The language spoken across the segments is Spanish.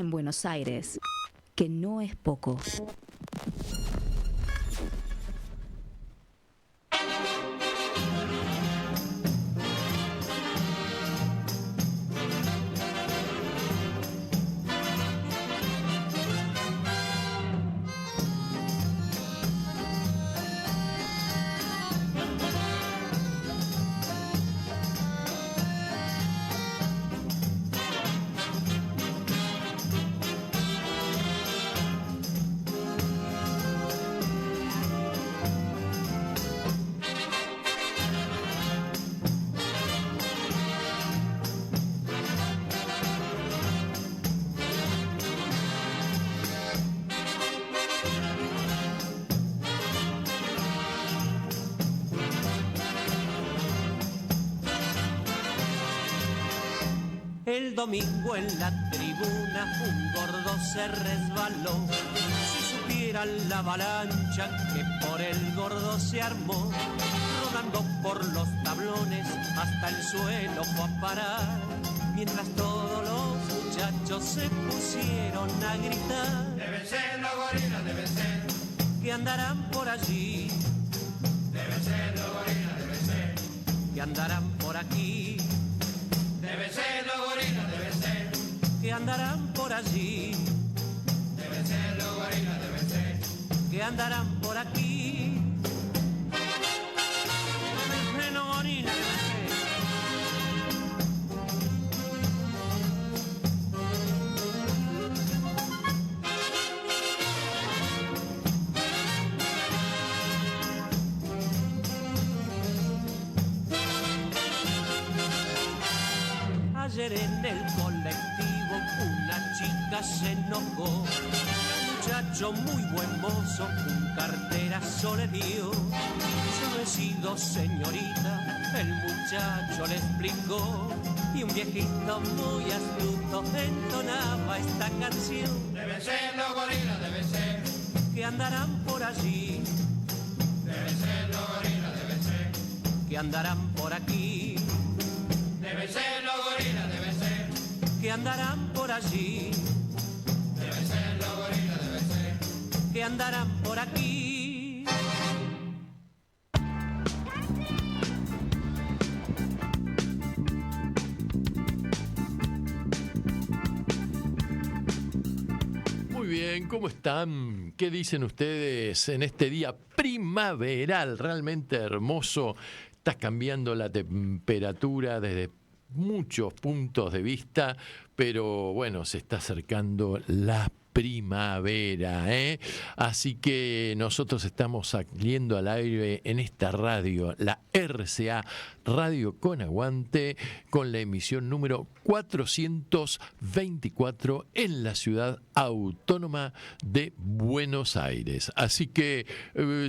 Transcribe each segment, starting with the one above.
en Buenos Aires, que no es poco. El domingo en la tribuna un gordo se resbaló. Si supieran la avalancha que por el gordo se armó, rodando por los tablones hasta el suelo fue a parar, mientras todos los muchachos se pusieron a gritar. Deben ser los gorilas, deben ser. Que andarán por allí. Deben ser los gorilas, deben ser. Que andarán por aquí. Deben ser los gorilas, deben ser. Que andarán por allí. Deben ser los gorilas, deben ser. Que andarán por aquí. Los gorilas, deben ser. Ayer en el colectivo una chica se enojó. Un muchacho muy buen mozo un carterazo le dio. Yo no he sido señorita, el muchacho le explicó. Y un viejito muy astuto entonaba esta canción. Deben ser los gorilas, deben ser. Que andarán por allí. Deben ser los gorilas, deben ser. Que andarán por aquí. Deben ser los gorilas, deben ser. Que andarán por allí. Deben ser los gorilas, deben ser. Que andarán por aquí. Muy bien, ¿cómo están? ¿Qué dicen ustedes en este día primaveral realmente hermoso? Está cambiando la temperatura desde muchos puntos de vista, pero bueno, se está acercando la primavera, ¿eh? Así que nosotros estamos saliendo al aire en esta radio, la RCA Radio con Aguante, con la emisión número 424 en la ciudad autónoma de Buenos Aires. Así que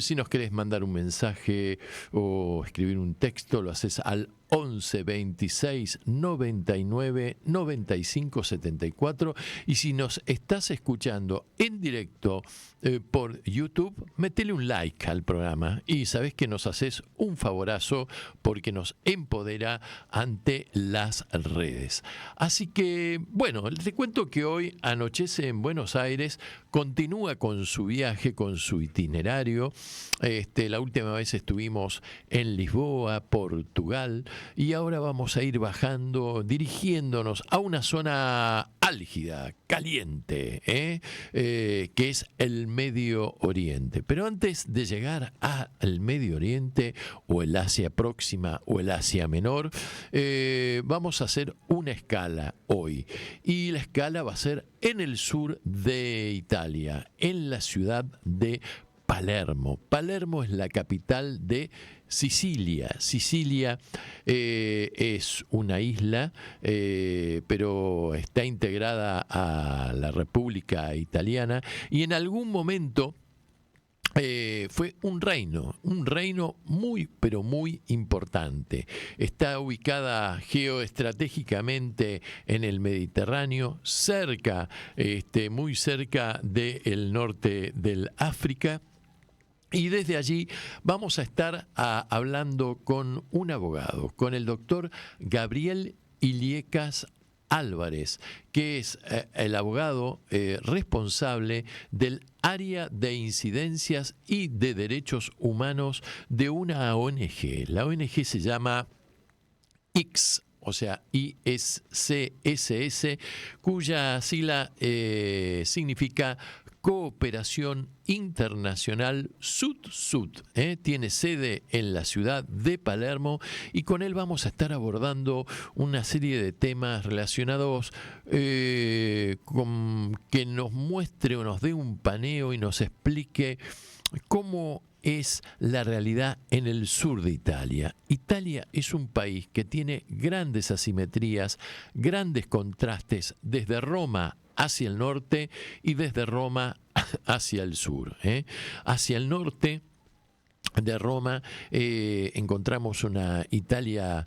si nos querés mandar un mensaje o escribir un texto, lo haces al 11 26 99 95 74, y si nos estás escuchando en directo por YouTube, metele un like al programa y sabés que nos haces un favorazo porque nos empodera ante las redes. Así que bueno, te cuento que hoy Anochece en Buenos Aires continúa con su viaje, con su itinerario. La última vez estuvimos en Lisboa, Portugal, y ahora vamos a ir bajando, dirigiéndonos a una zona álgida, caliente, que es el Medio Oriente. Pero antes de llegar al Medio Oriente, o el Asia Próxima, o el Asia Menor, vamos a hacer una escala hoy. Y la escala va a ser en el sur de Italia, en la ciudad de Palermo. Palermo es la capital de Sicilia. Sicilia es una isla, pero está integrada a la República Italiana, y en algún momento fue un reino muy, pero muy importante. Está ubicada geoestratégicamente en el Mediterráneo, cerca, muy cerca del norte del África. Y desde allí vamos a estar hablando con un abogado, con el doctor Gabriel Illescas Álvarez, que es el abogado responsable del área de incidencias y de derechos humanos de una ONG. La ONG se llama ICSS, o sea, ISCSS, cuya sigla significa Cooperación Internacional Sud-Sud. Tiene sede en la ciudad de Palermo y con él vamos a estar abordando una serie de temas relacionados con que nos muestre o nos dé un paneo y nos explique cómo es la realidad en el sur de Italia. Italia es un país que tiene grandes asimetrías, grandes contrastes desde Roma hacia el norte y desde Roma hacia el sur. Hacia el norte de Roma encontramos una Italia,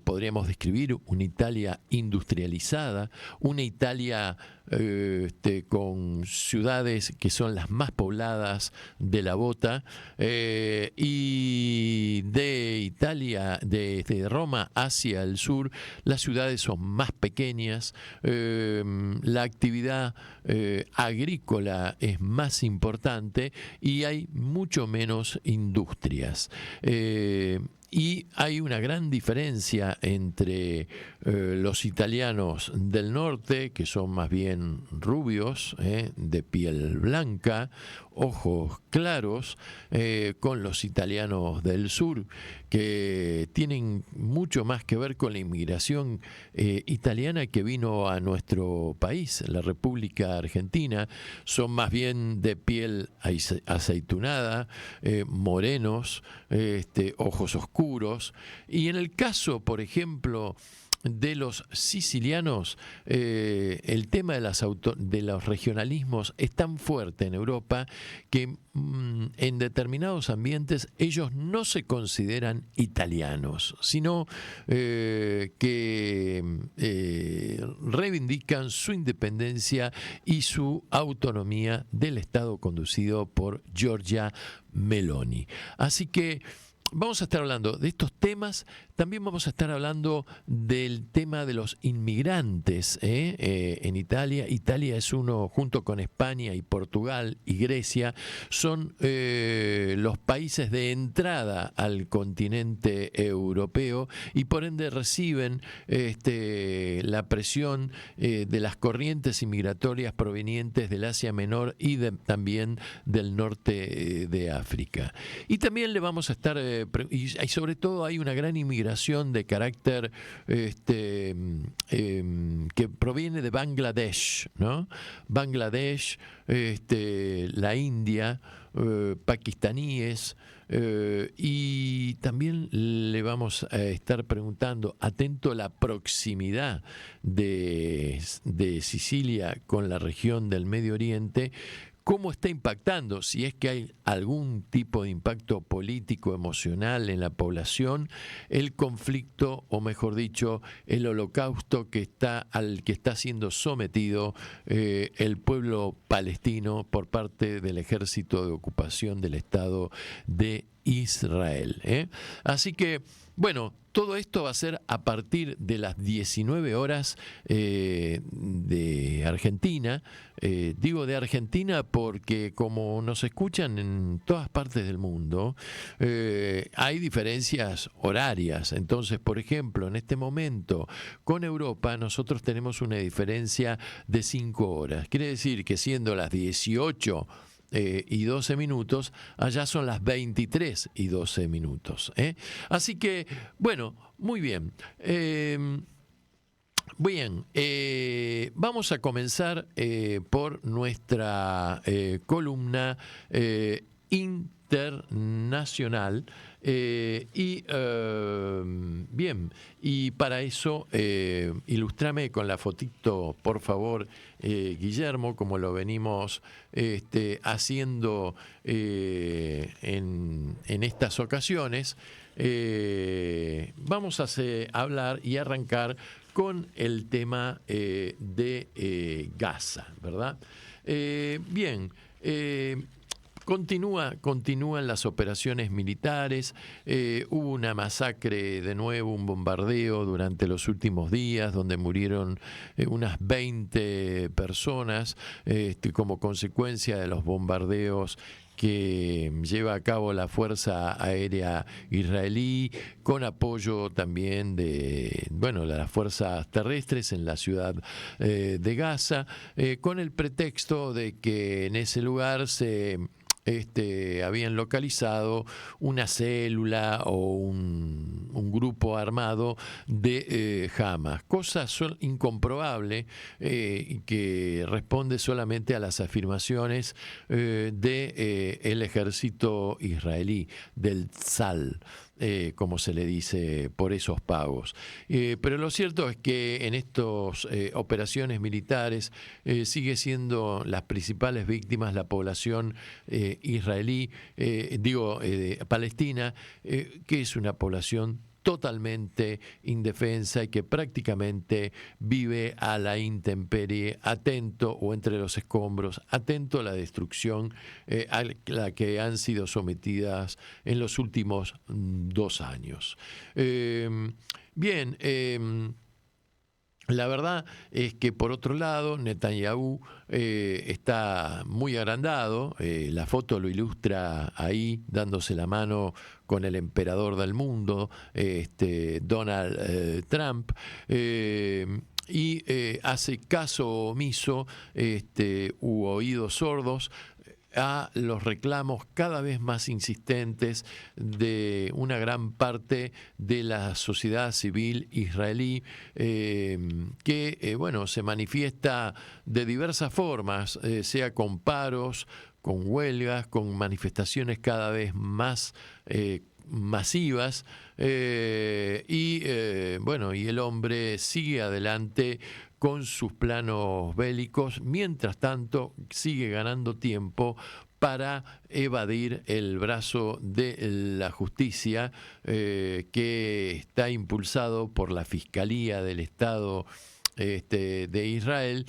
podríamos describir una Italia industrializada, una Italia con ciudades que son las más pobladas de la bota, y de Italia, desde Roma hacia el sur, las ciudades son más pequeñas, la actividad agrícola es más importante y hay mucho menos industrias. Y hay una gran diferencia entre los italianos del norte, que son más bien rubios, de piel blanca, ojos claros, con los italianos del sur, que tienen mucho más que ver con la inmigración italiana que vino a nuestro país, la República Argentina. Son más bien de piel aceitunada, morenos, ojos oscuros. Y en el caso, por ejemplo, de los sicilianos, el tema de los regionalismos es tan fuerte en Europa que en determinados ambientes ellos no se consideran italianos, sino que reivindican su independencia y su autonomía del Estado conducido por Giorgia Meloni. Así que vamos a estar hablando de estos temas, también vamos a estar hablando del tema de los inmigrantes en Italia. Italia es uno, junto con España y Portugal y Grecia, son los países de entrada al continente europeo y por ende reciben la presión de las corrientes inmigratorias provenientes del Asia Menor y también del norte de África. Y también le vamos a estar y sobre todo hay una gran inmigración de carácter que proviene de Bangladesh, ¿no? Bangladesh, la India, pakistaníes, y también le vamos a estar preguntando, atento a la proximidad de Sicilia con la región del Medio Oriente, cómo está impactando, si es que hay algún tipo de impacto político, emocional en la población, el conflicto, o mejor dicho, el holocausto al que está siendo sometido el pueblo palestino por parte del ejército de ocupación del Estado de Israel. Así que, bueno, todo esto va a ser a partir de las 19 horas de Argentina. Digo de Argentina porque como nos escuchan en todas partes del mundo, hay diferencias horarias. Entonces, por ejemplo, en este momento con Europa nosotros tenemos una diferencia de 5 horas. Quiere decir que siendo las 18 y 12 minutos, allá son las 23 y 12 minutos. Así que, bueno, muy bien. Vamos a comenzar por nuestra columna internacional. Y para eso ilústrame con la fotito, por favor, Guillermo, como lo venimos haciendo en estas ocasiones. Vamos a hablar y arrancar con el tema de Gaza, ¿verdad? Continúan las operaciones militares. Hubo una masacre de nuevo, un bombardeo durante los últimos días donde murieron unas 20 personas como consecuencia de los bombardeos que lleva a cabo la Fuerza Aérea Israelí, con apoyo también de las fuerzas terrestres en la ciudad de Gaza, con el pretexto de que en ese lugar se habían localizado una célula o un grupo armado de Hamas, cosa incomprobable que responde solamente a las afirmaciones del ejército israelí, del Tzal. Como se le dice, por esos pagos. Pero lo cierto es que en estas operaciones militares sigue siendo las principales víctimas la población israelí, palestina, que es una población totalmente indefensa y que prácticamente vive a la intemperie, atento o entre los escombros, atento a la destrucción a la que han sido sometidas en los últimos 2 años. La verdad es que, por otro lado, Netanyahu está muy agrandado. La foto lo ilustra ahí, dándose la mano con el emperador del mundo, Donald Trump, y hace caso omiso u oídos sordos a los reclamos cada vez más insistentes de una gran parte de la sociedad civil israelí, que se manifiesta de diversas formas, sea con paros, con huelgas, con manifestaciones cada vez más masivas, y el hombre sigue adelante con sus planos bélicos. Mientras tanto, sigue ganando tiempo para evadir el brazo de la justicia, que está impulsado por la Fiscalía del Estado de Israel,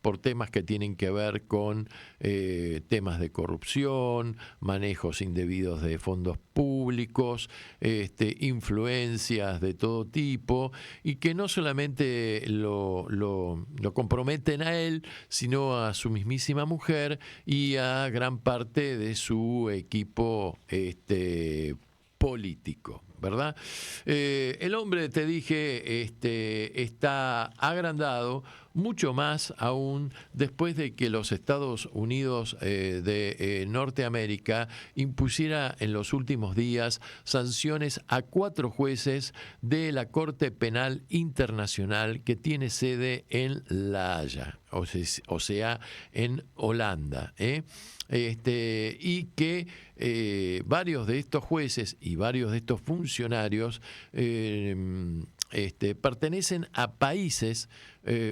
por temas que tienen que ver con temas de corrupción, manejos indebidos de fondos públicos, influencias de todo tipo, y que no solamente lo comprometen a él, sino a su mismísima mujer y a gran parte de su equipo político, ¿verdad? El hombre, te dije, está agrandado, mucho más aún después de que los Estados Unidos de Norteamérica impusiera en los últimos días sanciones a 4 jueces de la Corte Penal Internacional que tiene sede en La Haya, o sea, en Holanda, y que varios de estos jueces y varios de estos funcionarios pertenecen a países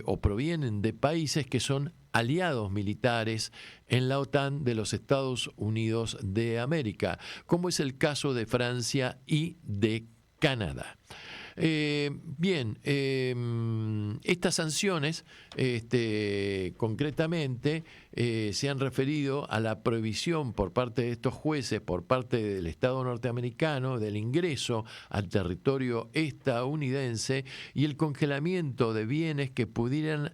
o provienen de países que son aliados militares en la OTAN de los Estados Unidos de América, como es el caso de Francia y de Canadá. Estas sanciones concretamente se han referido a la prohibición por parte de estos jueces, por parte del Estado norteamericano, del ingreso al territorio estadounidense y el congelamiento de bienes que pudieran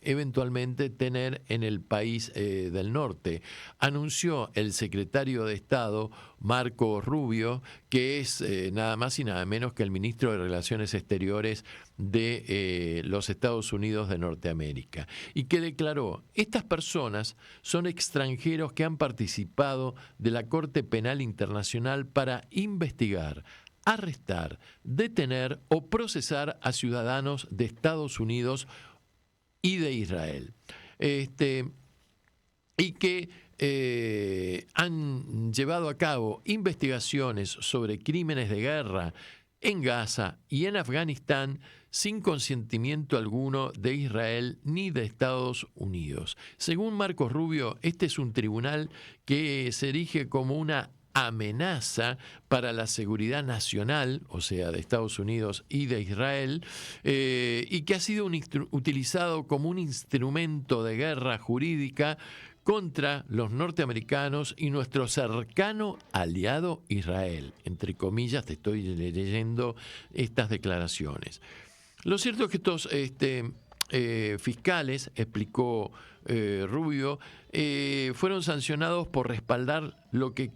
eventualmente tener en el país del norte. Anunció el secretario de Estado, Marco Rubio, que es nada más y nada menos que el ministro de Relaciones Exteriores de los Estados Unidos de Norteamérica, y que declaró: estas personas son extranjeros que han participado de la Corte Penal Internacional para investigar, arrestar, detener o procesar a ciudadanos de Estados Unidos y de Israel, y que han llevado a cabo investigaciones sobre crímenes de guerra en Gaza y en Afganistán sin consentimiento alguno de Israel ni de Estados Unidos. Según Marcos Rubio, este es un tribunal que se erige como una amenaza para la seguridad nacional, o sea, de Estados Unidos y de Israel, y que ha sido utilizado como un instrumento de guerra jurídica contra los norteamericanos y nuestro cercano aliado Israel. Entre comillas, te estoy leyendo estas declaraciones. Lo cierto es que estos fiscales, explicó Rubio, fueron sancionados por respaldar lo que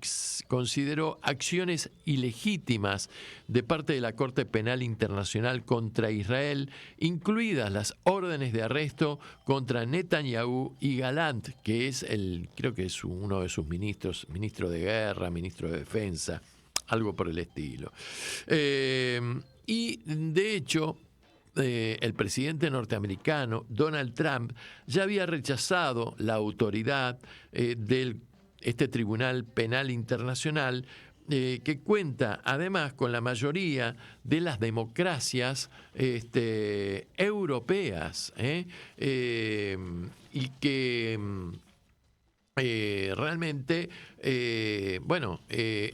consideró acciones ilegítimas de parte de la Corte Penal Internacional contra Israel, incluidas las órdenes de arresto contra Netanyahu y Gallant, que es creo que es uno de sus ministros, ministro de Guerra, ministro de Defensa, algo por el estilo. Y de hecho, el presidente norteamericano Donald Trump ya había rechazado la autoridad de este Tribunal Penal Internacional, que cuenta además con la mayoría de las democracias europeas, y que realmente,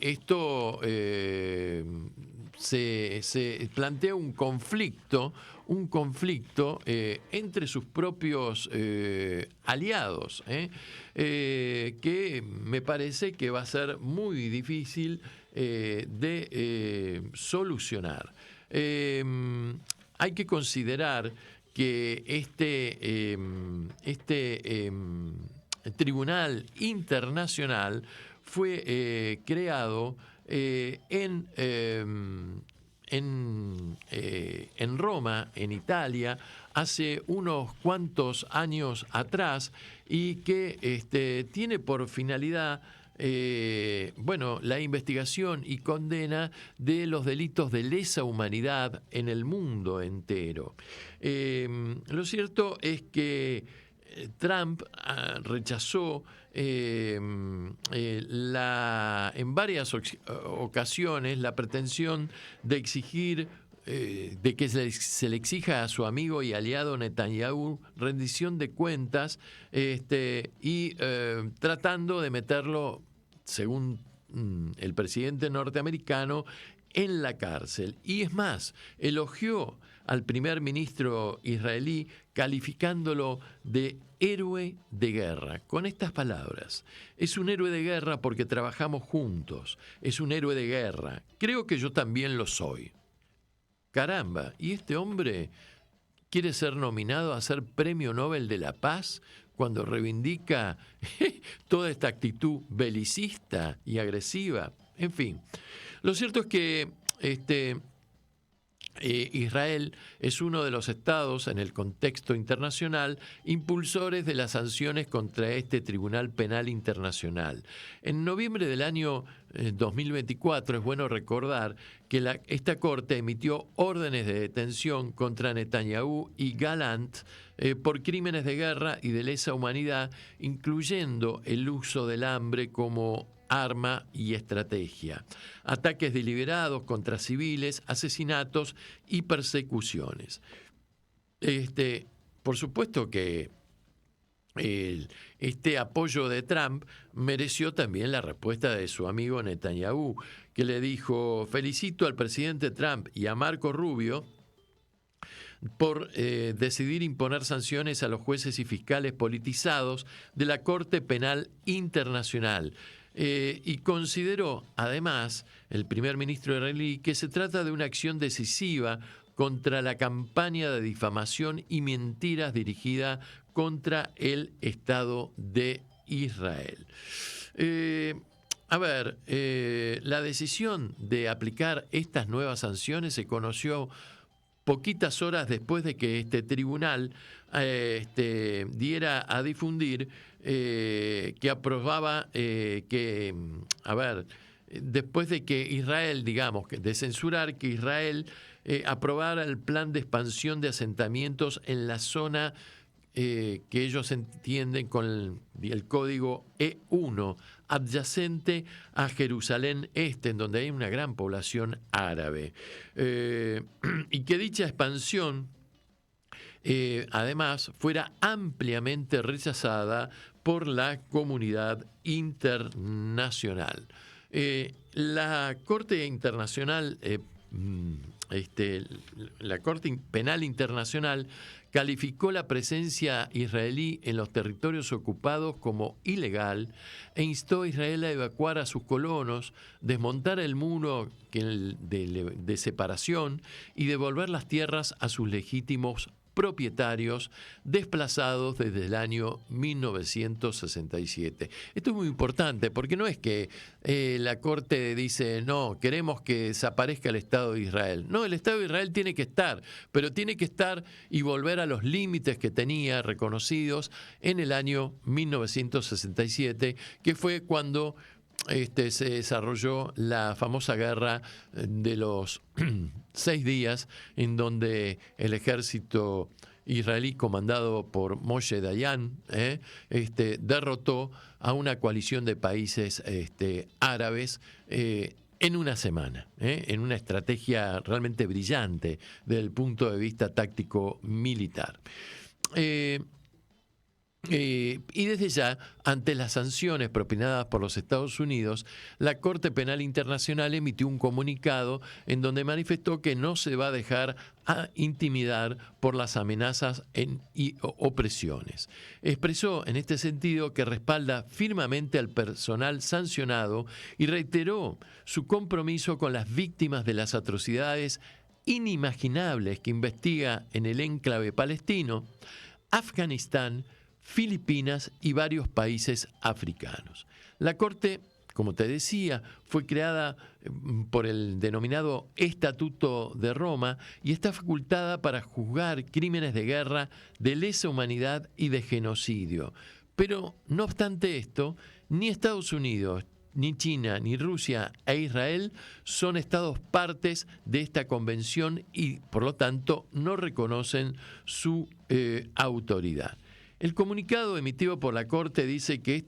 esto se plantea un conflicto entre sus propios aliados, que me parece que va a ser muy difícil de solucionar. Hay que considerar que este Tribunal Internacional fue creado en Roma, en Italia, hace unos cuantos años atrás, y que tiene por finalidad la investigación y condena de los delitos de lesa humanidad en el mundo entero. Lo cierto es que Trump rechazó en varias ocasiones la pretensión de exigir de que se le exija a su amigo y aliado Netanyahu rendición de cuentas, y tratando de meterlo, según el presidente norteamericano, en la cárcel. Y es más, elogió al primer ministro israelí calificándolo de héroe de guerra, con estas palabras: es un héroe de guerra porque trabajamos juntos, es un héroe de guerra, creo que yo también lo soy. Caramba, ¿y este hombre quiere ser nominado a ser Premio Nobel de la Paz cuando reivindica toda esta actitud belicista y agresiva? En fin, lo cierto es que Israel es uno de los estados en el contexto internacional impulsores de las sanciones contra este Tribunal Penal Internacional. En noviembre del año 2024 es bueno recordar que esta corte emitió órdenes de detención contra Netanyahu y Gallant por crímenes de guerra y de lesa humanidad, incluyendo el uso del hambre como arma y estrategia, ataques deliberados contra civiles, asesinatos y persecuciones. Por supuesto que este apoyo de Trump mereció también la respuesta de su amigo Netanyahu, que le dijo: felicito al presidente Trump y a Marco Rubio por decidir imponer sanciones a los jueces y fiscales politizados de la Corte Penal Internacional. Y consideró, además, el primer ministro israelí, que se trata de una acción decisiva contra la campaña de difamación y mentiras dirigida contra el Estado de Israel. La decisión de aplicar estas nuevas sanciones se conoció poquitas horas después de que este tribunal diera a difundir que aprobaba después de que Israel, de censurar que Israel aprobara el plan de expansión de asentamientos en la zona que ellos entienden con el código E1, adyacente a Jerusalén Este, en donde hay una gran población árabe, y que dicha expansión además fuera ampliamente rechazada por la comunidad internacional. La Corte Internacional la Corte Penal Internacional calificó la presencia israelí en los territorios ocupados como ilegal e instó a Israel a evacuar a sus colonos, desmontar el muro de separación y devolver las tierras a sus legítimos propietarios desplazados desde el año 1967. Esto es muy importante porque no es que la Corte dice, no, queremos que desaparezca el Estado de Israel. No, el Estado de Israel tiene que estar, pero tiene que estar y volver a los límites que tenía reconocidos en el año 1967, que fue cuando se desarrolló la famosa guerra de los 6 días, en donde el ejército israelí comandado por Moshe Dayan derrotó a una coalición de países árabes en una semana, en una estrategia realmente brillante desde el punto de vista táctico militar. Y desde ya, ante las sanciones propinadas por los Estados Unidos, la Corte Penal Internacional emitió un comunicado en donde manifestó que no se va a dejar intimidar por las amenazas y opresiones. Expresó en este sentido que respalda firmemente al personal sancionado y reiteró su compromiso con las víctimas de las atrocidades inimaginables que investiga en el enclave palestino, Afganistán, Filipinas y varios países africanos. La Corte, como te decía, fue creada por el denominado Estatuto de Roma y está facultada para juzgar crímenes de guerra, de lesa humanidad y de genocidio. Pero, no obstante esto, ni Estados Unidos, ni China, ni Rusia e Israel son estados partes de esta convención y, por lo tanto, no reconocen su autoridad. El comunicado emitido por la Corte dice que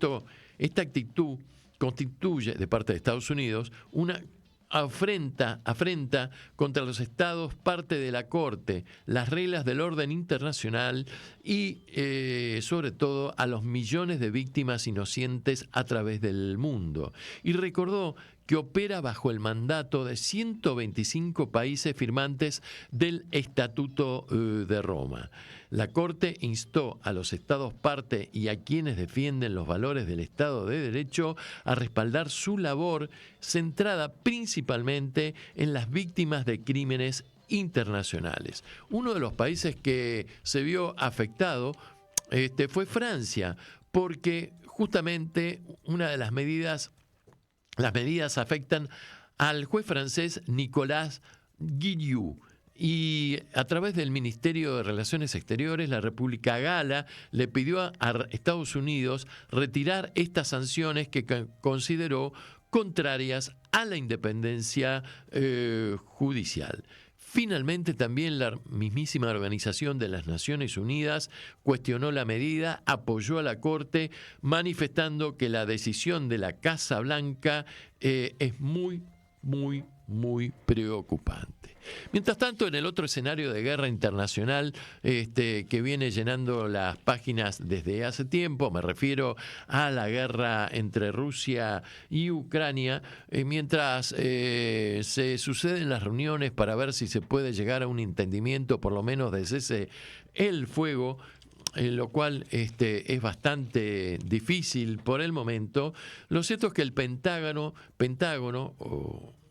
esta actitud constituye, de parte de Estados Unidos, una afrenta contra los estados parte de la Corte, las reglas del orden internacional y, sobre todo, a los millones de víctimas inocentes a través del mundo. Y recordó que opera bajo el mandato de 125 países firmantes del Estatuto de Roma. La Corte instó a los estados parte y a quienes defienden los valores del Estado de Derecho a respaldar su labor centrada principalmente en las víctimas de crímenes internacionales. Uno de los países que se vio afectado fue Francia, porque justamente una de las medidas afectan al juez francés Nicolas Guilloux. Y a través del Ministerio de Relaciones Exteriores, la República Gala le pidió a Estados Unidos retirar estas sanciones que consideró contrarias a la independencia judicial. Finalmente, también la mismísima Organización de las Naciones Unidas cuestionó la medida, apoyó a la Corte, manifestando que la decisión de la Casa Blanca es muy, muy, muy preocupante. Mientras tanto, en el otro escenario de guerra internacional que viene llenando las páginas desde hace tiempo, me refiero a la guerra entre Rusia y Ucrania, mientras se suceden las reuniones para ver si se puede llegar a un entendimiento, por lo menos de cese el fuego, lo cual es bastante difícil por el momento. Lo cierto es que el Pentágono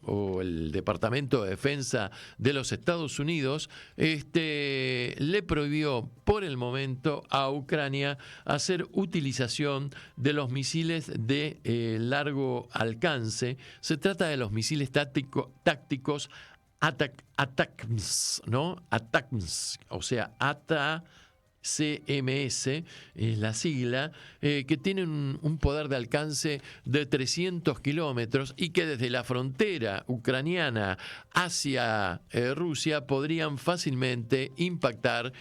o el Departamento de Defensa de los Estados Unidos le prohibió por el momento a Ucrania hacer utilización de los misiles de largo alcance. Se trata de los misiles tácticos ATACMS, ¿no? ATACMS, o sea, CMS es la sigla, que tienen un poder de alcance de 300 kilómetros y que desde la frontera ucraniana hacia Rusia podrían fácilmente impactar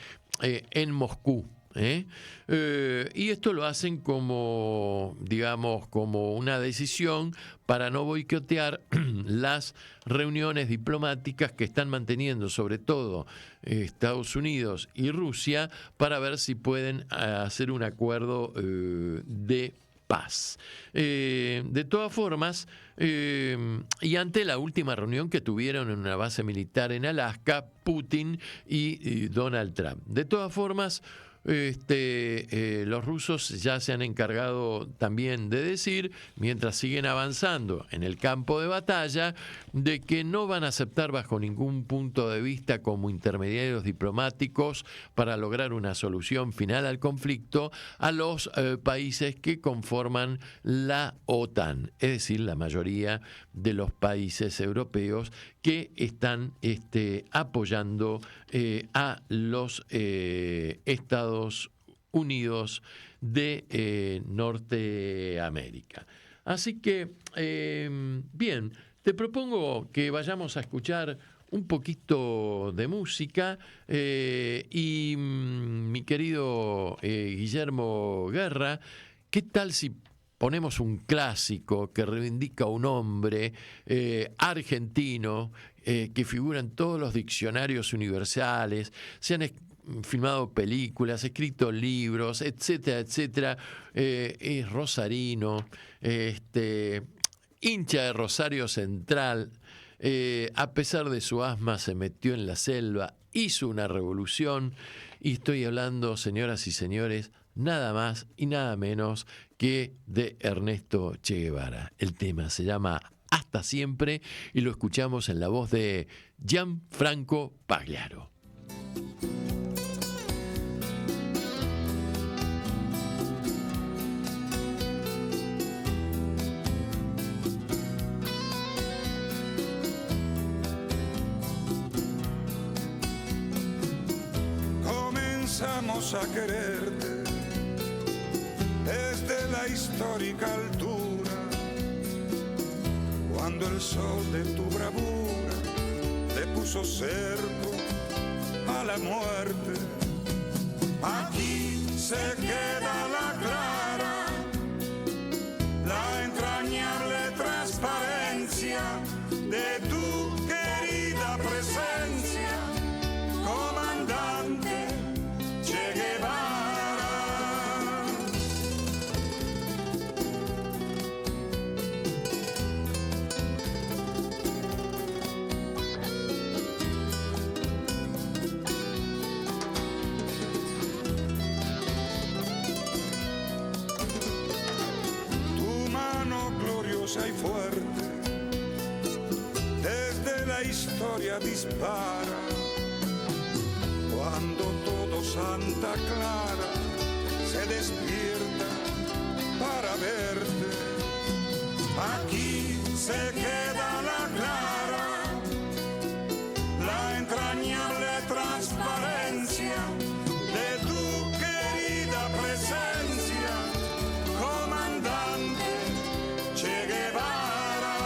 en Moscú. Y esto lo hacen como una decisión para no boicotear las reuniones diplomáticas que están manteniendo, sobre todo Estados Unidos y Rusia, para ver si pueden hacer un acuerdo de paz. De todas formas, y ante la última reunión que tuvieron en una base militar en Alaska, Putin y Donald Trump. De todas formas, los rusos ya se han encargado también de decir, mientras siguen avanzando en el campo de batalla, de que no van a aceptar bajo ningún punto de vista como intermediarios diplomáticos para lograr una solución final al conflicto a los países que conforman la OTAN, es decir, la mayoría de los países europeos que están apoyando a los Estados Unidos de Norteamérica. Así que, bien, te propongo que vayamos a escuchar un poquito de música y mi querido Guillermo Guerra, ¿qué tal si ponemos un clásico que reivindica a un hombre argentino que figura en todos los diccionarios universales, se han filmado películas, escrito libros, etcétera, etcétera, es rosarino, hincha de Rosario Central, a pesar de su asma se metió en la selva, hizo una revolución, y estoy hablando, señoras y señores, nada más y nada menos que de Ernesto Che Guevara. El tema se llama Hasta Siempre y lo escuchamos en la voz de Gianfranco Pagliaro. Comenzamos a quererte desde la histórica altura, cuando el sol de tu bravura le puso cerco a la muerte. Aquí se queda la clara, la entrañable transparencia de tu querida presencia, comandante Che Guevara. Y fuerte desde la historia dispara, cuando todo Santa Clara se despierta para verte. Aquí se queda la clara, la entrañable transparencia de tu querida presencia, comandante Che Guevara.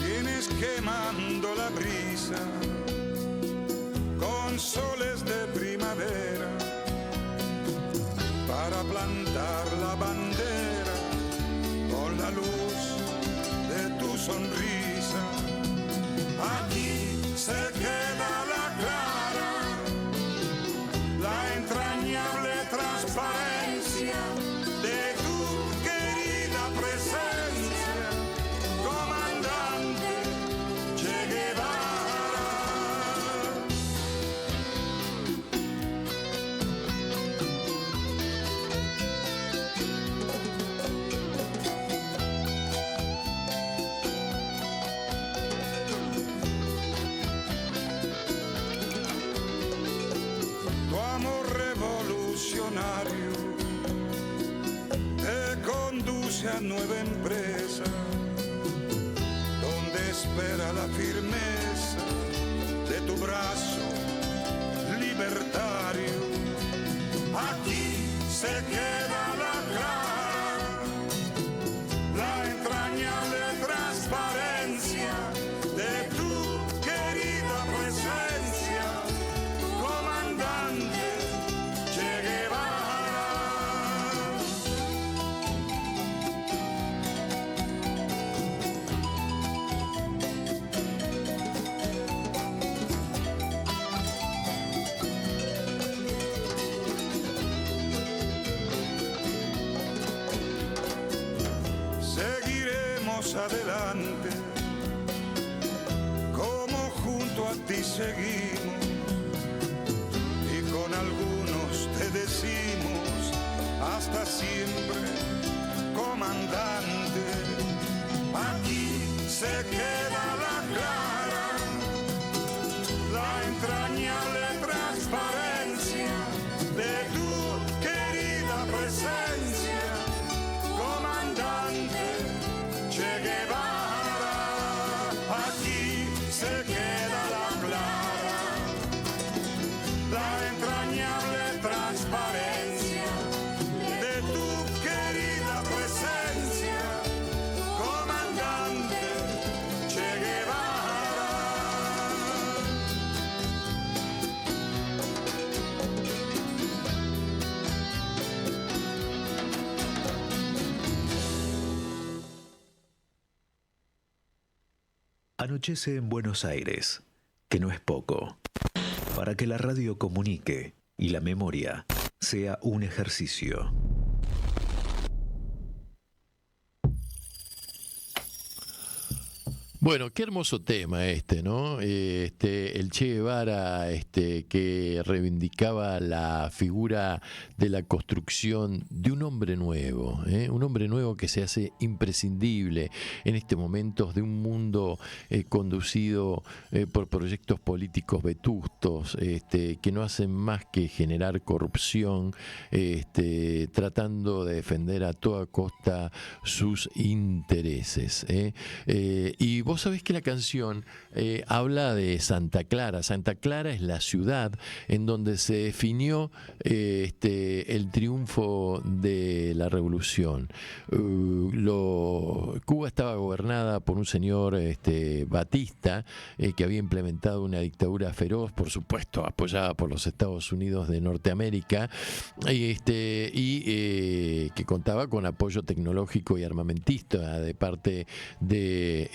Vienes quemando la brisa con soles de primavera para plantar la bandera con la luz de tu sonrisa. Aquí se queda la clara, la entrañable transparencia de tu querida presencia, comandante Che Guevara. Te conduce a nueva empresa, donde espera la firmeza de tu brazo libertario. Aquí se queda la clara, la entrañable transparencia de tu querida presencia, comandante Che Guevara. vamos adelante, como junto a ti seguimos, y con algunos te decimos hasta siempre, comandante. Aquí se queda la clara, la entrañable transparencia de tu querida presencia, comandante Che Guevara. Aquí se queda la clara, la entrañable transparencia de tu querida presencia, comandante Che Guevara. Anochece en Buenos Aires, que no es poco, para que la radio comunique y la memoria sea un ejercicio. Bueno, qué hermoso tema ¿no? El Che Guevara, que reivindicaba la figura de la construcción de un hombre nuevo que se hace imprescindible en estos momentos de un mundo conducido por proyectos políticos vetustos, que no hacen más que generar corrupción, tratando de defender a toda costa sus intereses. Y vos sabés que la canción habla de Santa Clara. Santa Clara es la ciudad en donde se definió el triunfo de la revolución. Cuba estaba gobernada por un señor Batista, que había implementado una dictadura feroz, por supuesto apoyada por los Estados Unidos de Norteamérica, y que contaba con apoyo tecnológico y armamentista de parte de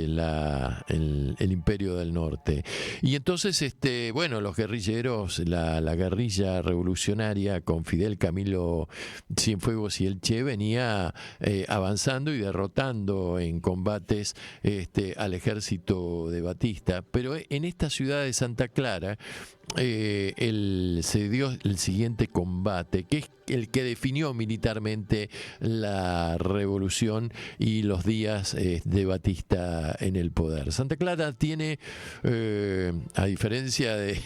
el Imperio del Norte. Y entonces los guerrilleros, la guerrilla revolucionaria con Fidel, Camilo Cienfuegos y el Che venía avanzando y derrotando en combates al ejército de Batista, pero en esta ciudad de Santa Clara se dio el siguiente combate, que es el que definió militarmente la revolución y los días de Batista en el poder. Santa Clara tiene, a diferencia de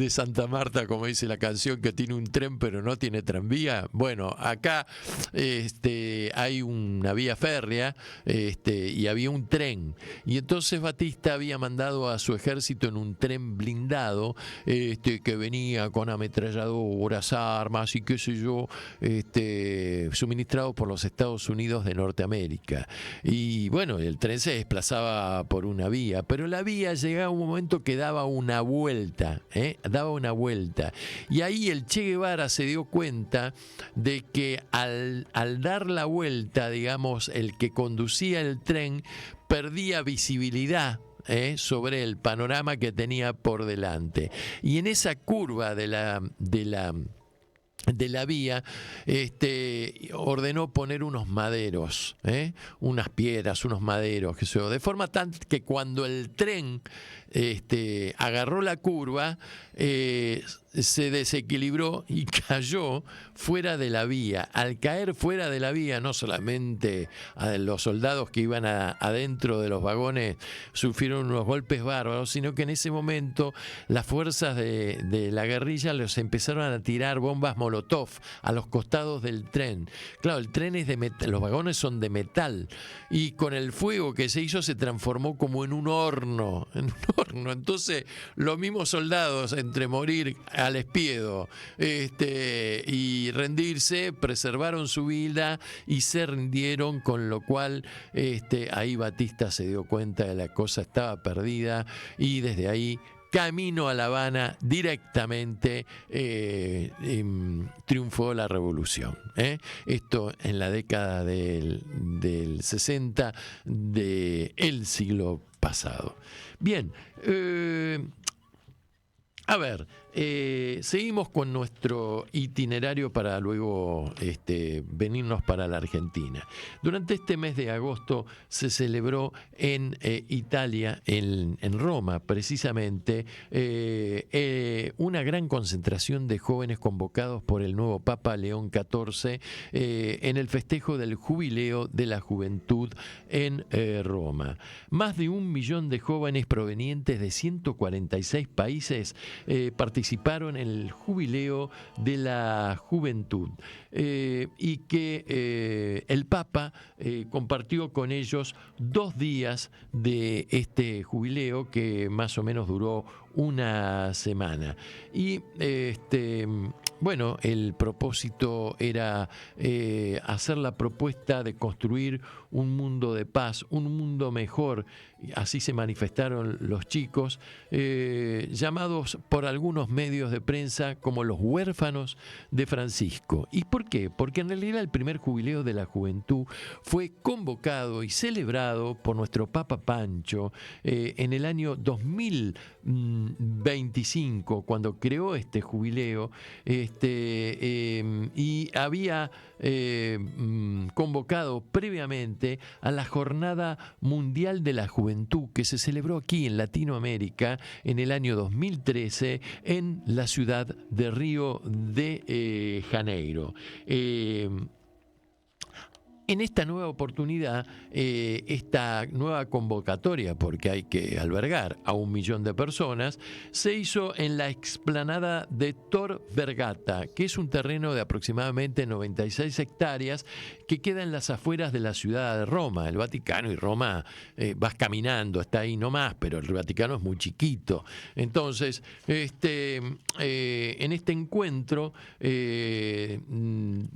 Santa Marta, como dice la canción, que tiene un tren pero no tiene tranvía, bueno, acá hay una vía férrea y había un tren, y entonces Batista había mandado a su ejército en un tren blindado que venía con ametralladoras, armas y qué sé yo, suministrado por los Estados Unidos de Norteamérica. Y bueno, el tren se desplazaba por una vía, pero la vía llegaba a un momento que daba una vuelta, y ahí el Che Guevara se dio cuenta de que al dar la vuelta, digamos, el que conducía el tren perdía visibilidad sobre el panorama que tenía por delante, y en esa curva de la vía ordenó poner unos maderos, unas piedras, unos maderos, de forma tal que cuando el tren agarró la curva, se desequilibró y cayó fuera de la vía. Al caer fuera de la vía, no solamente a los soldados que iban adentro de los vagones sufrieron unos golpes bárbaros, sino que en ese momento las fuerzas de la guerrilla los empezaron a tirar bombas molotov a los costados del tren. Claro, el tren es de metal, los vagones son de metal, y con el fuego que se hizo se transformó como en un horno. Entonces los mismos soldados, entre morir al espiedo y rendirse, preservaron su vida y se rindieron, con lo cual ahí Batista se dio cuenta de la cosa estaba perdida, y desde ahí, camino a La Habana, directamente triunfó la revolución. Esto en la década del 60 del siglo pasado. Bien, a ver, Seguimos con nuestro itinerario para luego venirnos para la Argentina. Durante este mes de agosto se celebró en Italia, en Roma precisamente, una gran concentración de jóvenes convocados por el nuevo Papa León XIV en el festejo del jubileo de la juventud en Roma. Más de 1 millón de jóvenes provenientes de 146 países participaron en el jubileo de la juventud y que el Papa compartió con ellos 2 días de este jubileo que más o menos duró una semana. Y bueno, el propósito era hacer la propuesta de construir un mundo de paz, un mundo mejor. Así se manifestaron los chicos, llamados por algunos medios de prensa como los huérfanos de Francisco. ¿Y por qué? Porque en realidad el primer jubileo de la juventud fue convocado y celebrado por nuestro Papa Pancho en el año 2025, cuando creó este jubileo, y había convocado previamente a la Jornada Mundial de la Juventud, que se celebró aquí en Latinoamérica en el año 2013 en la ciudad de Río de Janeiro. En esta nueva oportunidad, esta nueva convocatoria, porque hay que albergar a 1 millón de personas, se hizo en la explanada de Tor Vergata, que es un terreno de aproximadamente 96 hectáreas que queda en las afueras de la ciudad de Roma. El Vaticano y Roma vas caminando, está ahí nomás, pero el Vaticano es muy chiquito. Entonces, en este encuentro, en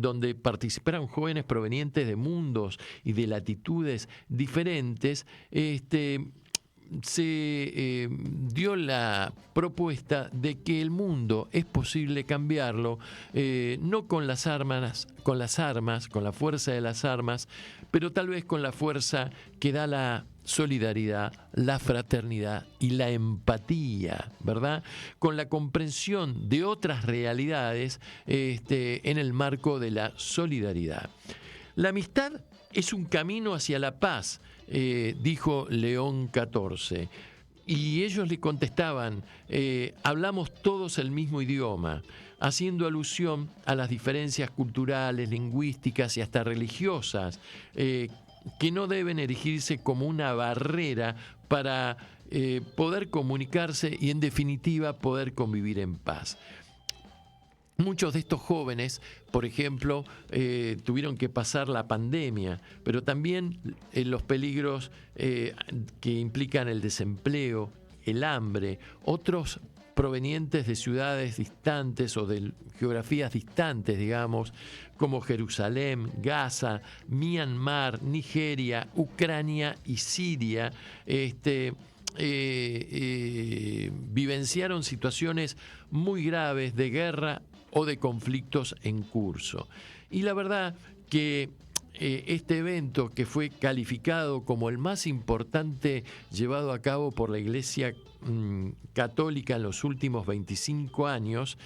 donde participaron jóvenes provenientes de mundos y de latitudes diferentes, se dio la propuesta de que el mundo es posible cambiarlo, no con las armas, con la fuerza de las armas, pero tal vez con la fuerza que da la solidaridad, la fraternidad y la empatía, ¿verdad? Con la comprensión de otras realidades en el marco de la solidaridad. La amistad es un camino hacia la paz, dijo León XIV. Y ellos le contestaban, hablamos todos el mismo idioma, haciendo alusión a las diferencias culturales, lingüísticas y hasta religiosas, que no deben erigirse como una barrera para poder comunicarse y, en definitiva, poder convivir en paz. Muchos de estos jóvenes, por ejemplo, tuvieron que pasar la pandemia, pero también los peligros que implican el desempleo, el hambre, otros provenientes de ciudades distantes o de geografías distantes, digamos, como Jerusalén, Gaza, Myanmar, Nigeria, Ucrania y Siria, vivenciaron situaciones muy graves de guerra o de conflictos en curso. Y la verdad que este evento, que fue calificado como el más importante llevado a cabo por la Iglesia Católica en los últimos 25 años,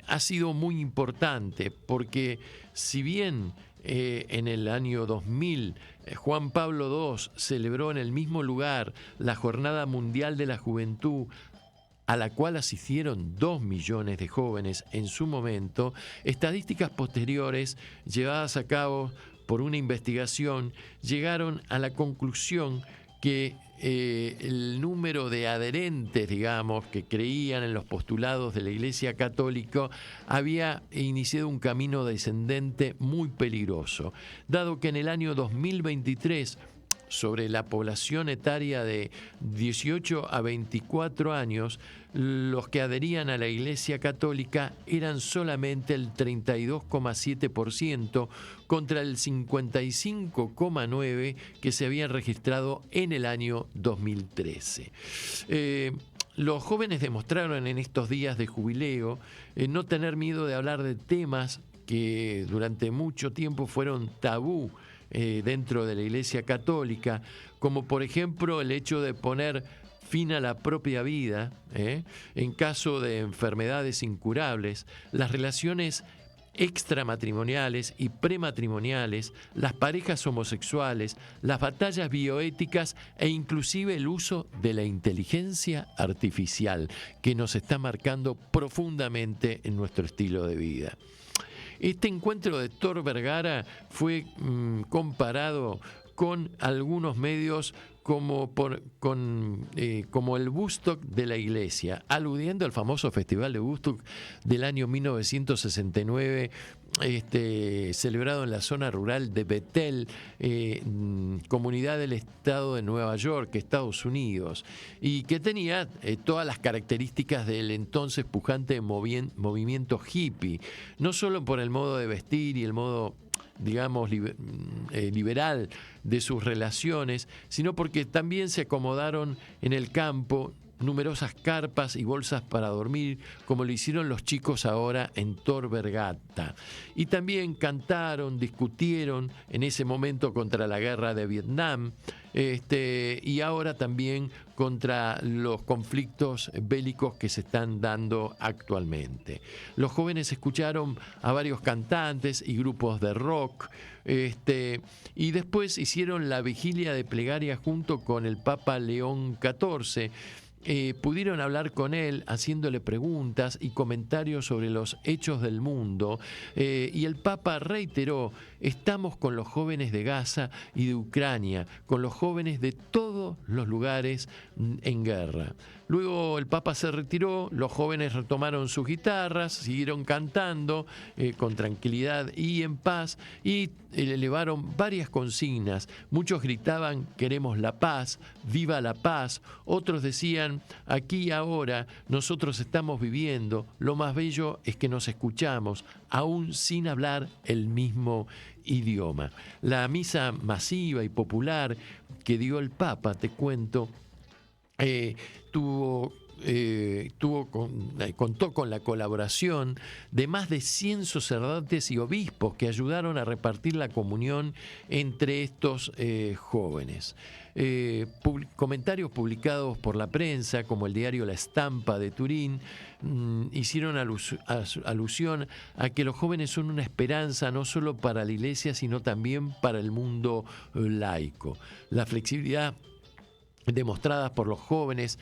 ha sido muy importante, porque si bien en el año 2000 Juan Pablo II celebró en el mismo lugar la Jornada Mundial de la Juventud, a la cual asistieron 2 millones de jóvenes en su momento, estadísticas posteriores llevadas a cabo por una investigación llegaron a la conclusión que el número de adherentes, digamos, que creían en los postulados de la Iglesia Católica había iniciado un camino descendente muy peligroso, dado que en el año 2023, sobre la población etaria de 18 a 24 años, los que adherían a la Iglesia Católica eran solamente el 32,7% contra el 55,9% que se habían registrado en el año 2013. Los jóvenes demostraron en estos días de jubileo no tener miedo de hablar de temas que durante mucho tiempo fueron tabú dentro de la Iglesia Católica, como por ejemplo el hecho de poner fin a la propia vida, en caso de enfermedades incurables, las relaciones extramatrimoniales y prematrimoniales, las parejas homosexuales, las batallas bioéticas e inclusive el uso de la inteligencia artificial que nos está marcando profundamente en nuestro estilo de vida. Este encuentro de Thor Vergara fue comparado con algunos medios como el Woodstock de la iglesia, aludiendo al famoso festival de Woodstock del año 1969, celebrado en la zona rural de Bethel, comunidad del estado de Nueva York, Estados Unidos, y que tenía todas las características del entonces pujante movimiento hippie, no solo por el modo de vestir y el modo, digamos, liberal de sus relaciones, sino porque también se acomodaron en el campo numerosas carpas y bolsas para dormir, como lo hicieron los chicos ahora en Thor Vergata. Y también cantaron, discutieron en ese momento contra la guerra de Vietnam, y ahora también contra los conflictos bélicos que se están dando actualmente. Los jóvenes escucharon a varios cantantes y grupos de rock, y después hicieron la vigilia de plegaria junto con el Papa León XIV. Pudieron hablar con él haciéndole preguntas y comentarios sobre los hechos del mundo, y el Papa reiteró: estamos con los jóvenes de Gaza y de Ucrania, con los jóvenes de todos los lugares en guerra. Luego el Papa se retiró, los jóvenes retomaron sus guitarras, siguieron cantando con tranquilidad y en paz, y elevaron varias consignas. Muchos gritaban: queremos la paz, viva la paz. Otros decían: aquí y ahora nosotros estamos viviendo, lo más bello es que nos escuchamos, aún sin hablar el mismo idioma. La misa masiva y popular que dio el Papa, te cuento, contó con la colaboración de más de 100 sacerdotes y obispos que ayudaron a repartir la comunión entre estos jóvenes. Comentarios publicados por la prensa, como el diario La Estampa de Turín, hicieron alusión a que los jóvenes son una esperanza no solo para la Iglesia, sino también para el mundo laico. La flexibilidad demostradas por los jóvenes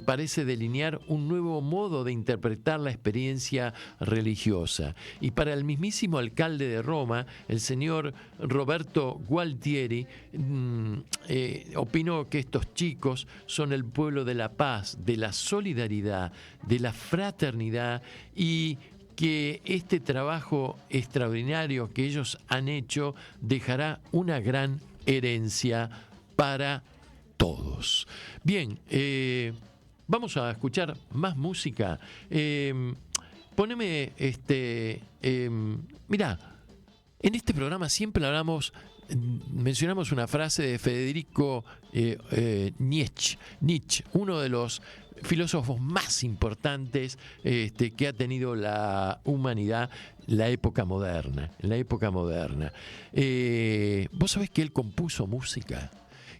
parece delinear un nuevo modo de interpretar la experiencia religiosa. Y para el mismísimo alcalde de Roma, el señor Roberto Gualtieri, opinó que estos chicos son el pueblo de la paz, de la solidaridad, de la fraternidad, y que este trabajo extraordinario que ellos han hecho dejará una gran herencia para todos. Bien, vamos a escuchar más música. Poneme, mirá, en este programa siempre mencionamos una frase de Federico Nietzsche, uno de los filósofos más importantes que ha tenido la humanidad en la época moderna. Vos sabés que él compuso música,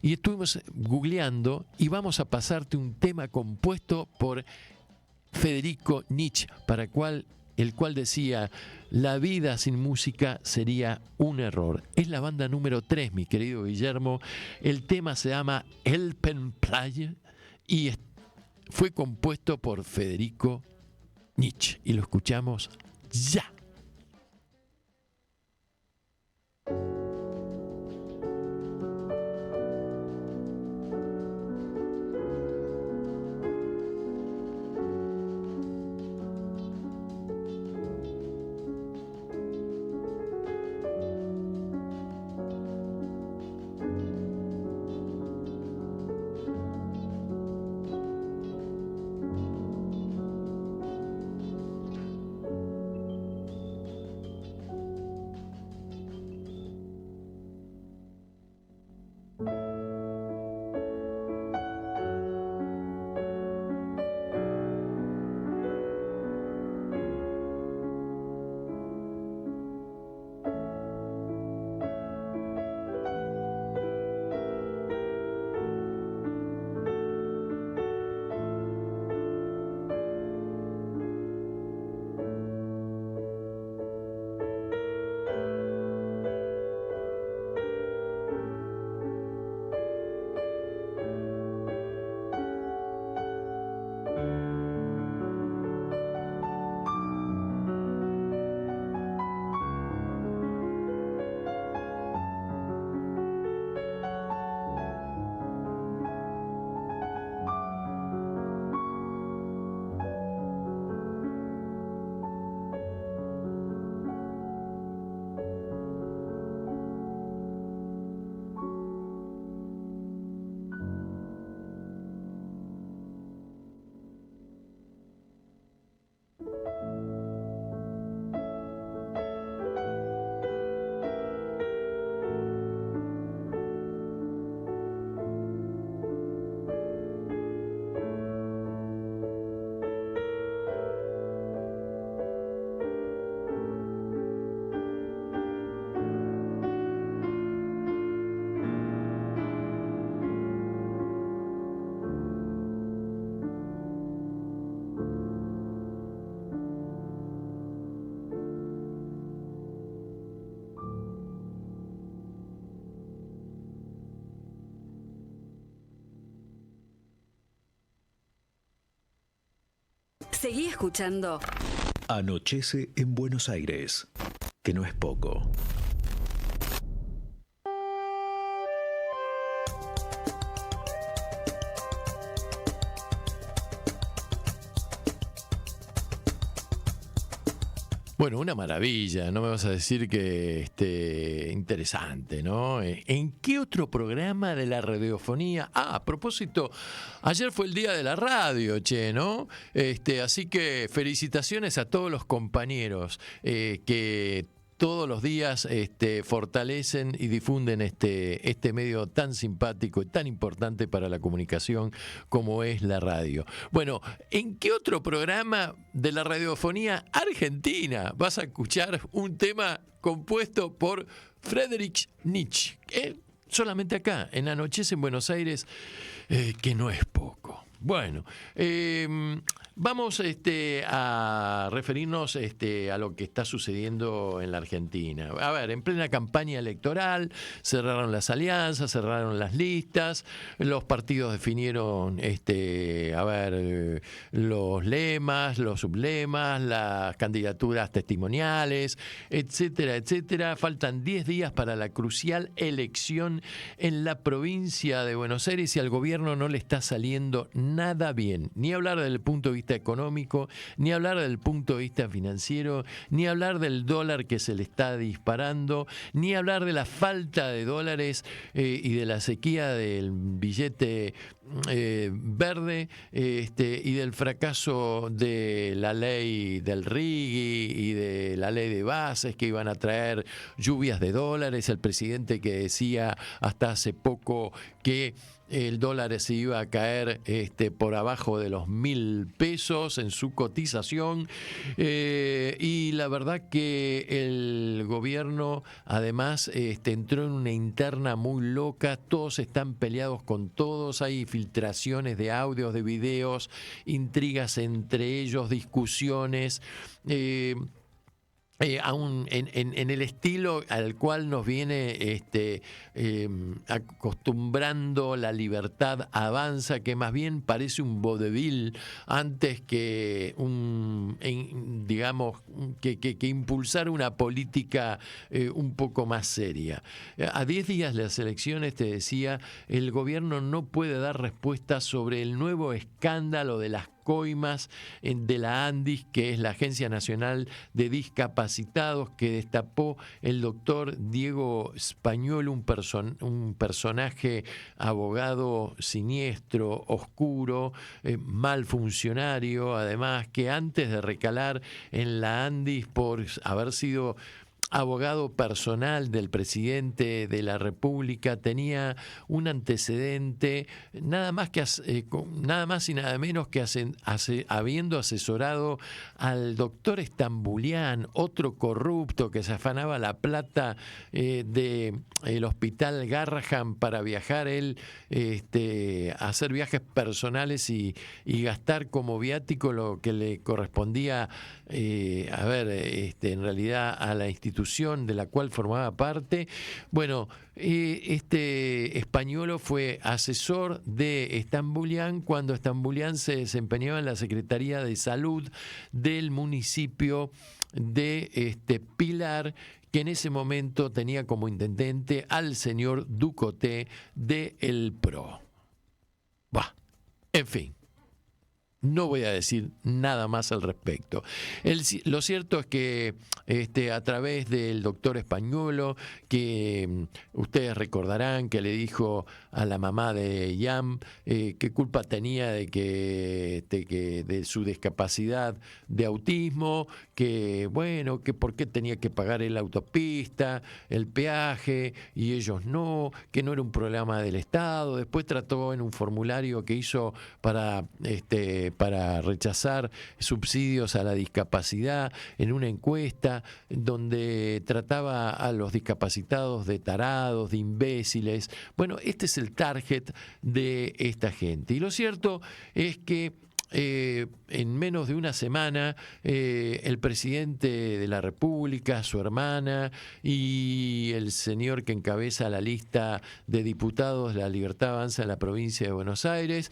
y estuvimos googleando y vamos a pasarte un tema compuesto por Federico Nietzsche, el cual decía: la vida sin música sería un error. Es la banda número 3, mi querido Guillermo. El tema se llama Elpenplaya y fue compuesto por Federico Nietzsche. Y lo escuchamos ya. Seguí escuchando. Anochece en Buenos Aires, que no es poco. Bueno, una maravilla, no me vas a decir que interesante, ¿no? ¿En qué otro programa de la radiofonía? A propósito, ayer fue el día de la radio, che, ¿no? Así que felicitaciones a todos los compañeros que todos los días fortalecen y difunden este medio tan simpático y tan importante para la comunicación como es la radio. Bueno, ¿en qué otro programa de la radiofonía argentina vas a escuchar un tema compuesto por Friedrich Nietzsche? Solamente acá, en Anochece en Buenos Aires, que no es poco. Bueno, vamos a referirnos a lo que está sucediendo en la Argentina. A ver, en plena campaña electoral cerraron las alianzas, cerraron las listas, los partidos definieron los lemas, los sublemas, las candidaturas testimoniales, etcétera, etcétera. Faltan 10 días para la crucial elección en la provincia de Buenos Aires y al gobierno no le está saliendo nada bien, ni hablar desde el punto de vista económico, ni hablar desde el punto de vista financiero, ni hablar del dólar que se le está disparando, ni hablar de la falta de dólares y de la sequía del billete verde y del fracaso de la ley del RIGI y de la ley de bases que iban a traer lluvias de dólares, el presidente que decía hasta hace poco que el dólar se iba a caer por abajo de los 1.000 pesos en su cotización y la verdad que el gobierno además entró en una interna muy loca, todos están peleados con todos, hay filtraciones de audios, de videos, intrigas entre ellos, discusiones. Aún en el estilo al cual nos viene acostumbrando la Libertad Avanza, que más bien parece un vodevil antes que que impulsar una política un poco más seria. A 10 días de las elecciones, te decía, el gobierno no puede dar respuesta sobre el nuevo escándalo de las coimas de la ANDIS, que es la Agencia Nacional de Discapacitados, que destapó el doctor Diego Spañuelo, un personaje abogado siniestro, oscuro, mal funcionario, además, que antes de recalar en la ANDIS por haber sido abogado personal del presidente de la República, tenía un antecedente nada más y nada menos que habiendo asesorado al doctor Stambulián, otro corrupto que se afanaba la plata del hospital Garrahan para viajar él, hacer viajes personales y gastar como viático lo que le correspondía en realidad a la institución de la cual formaba parte. Bueno, Spañuelo fue asesor de Stambulián cuando Stambulián se desempeñaba en la Secretaría de Salud del municipio de Pilar, que en ese momento tenía como intendente al señor Ducoté de El PRO. En fin. No voy a decir nada más al respecto. Lo cierto es que a través del doctor Spañuelo, que ustedes recordarán que le dijo a la mamá de Yam qué culpa tenía de su discapacidad de autismo, que por qué tenía que pagar la autopista, el peaje, y ellos no, que no era un problema del Estado. Después trató en un formulario que hizo para rechazar subsidios a la discapacidad, en una encuesta donde trataba a los discapacitados de tarados, de imbéciles. Bueno, este es el target de esta gente. Y lo cierto es que en menos de una semana, el presidente de la República, su hermana y el señor que encabeza la lista de diputados de La Libertad Avanza en la provincia de Buenos Aires,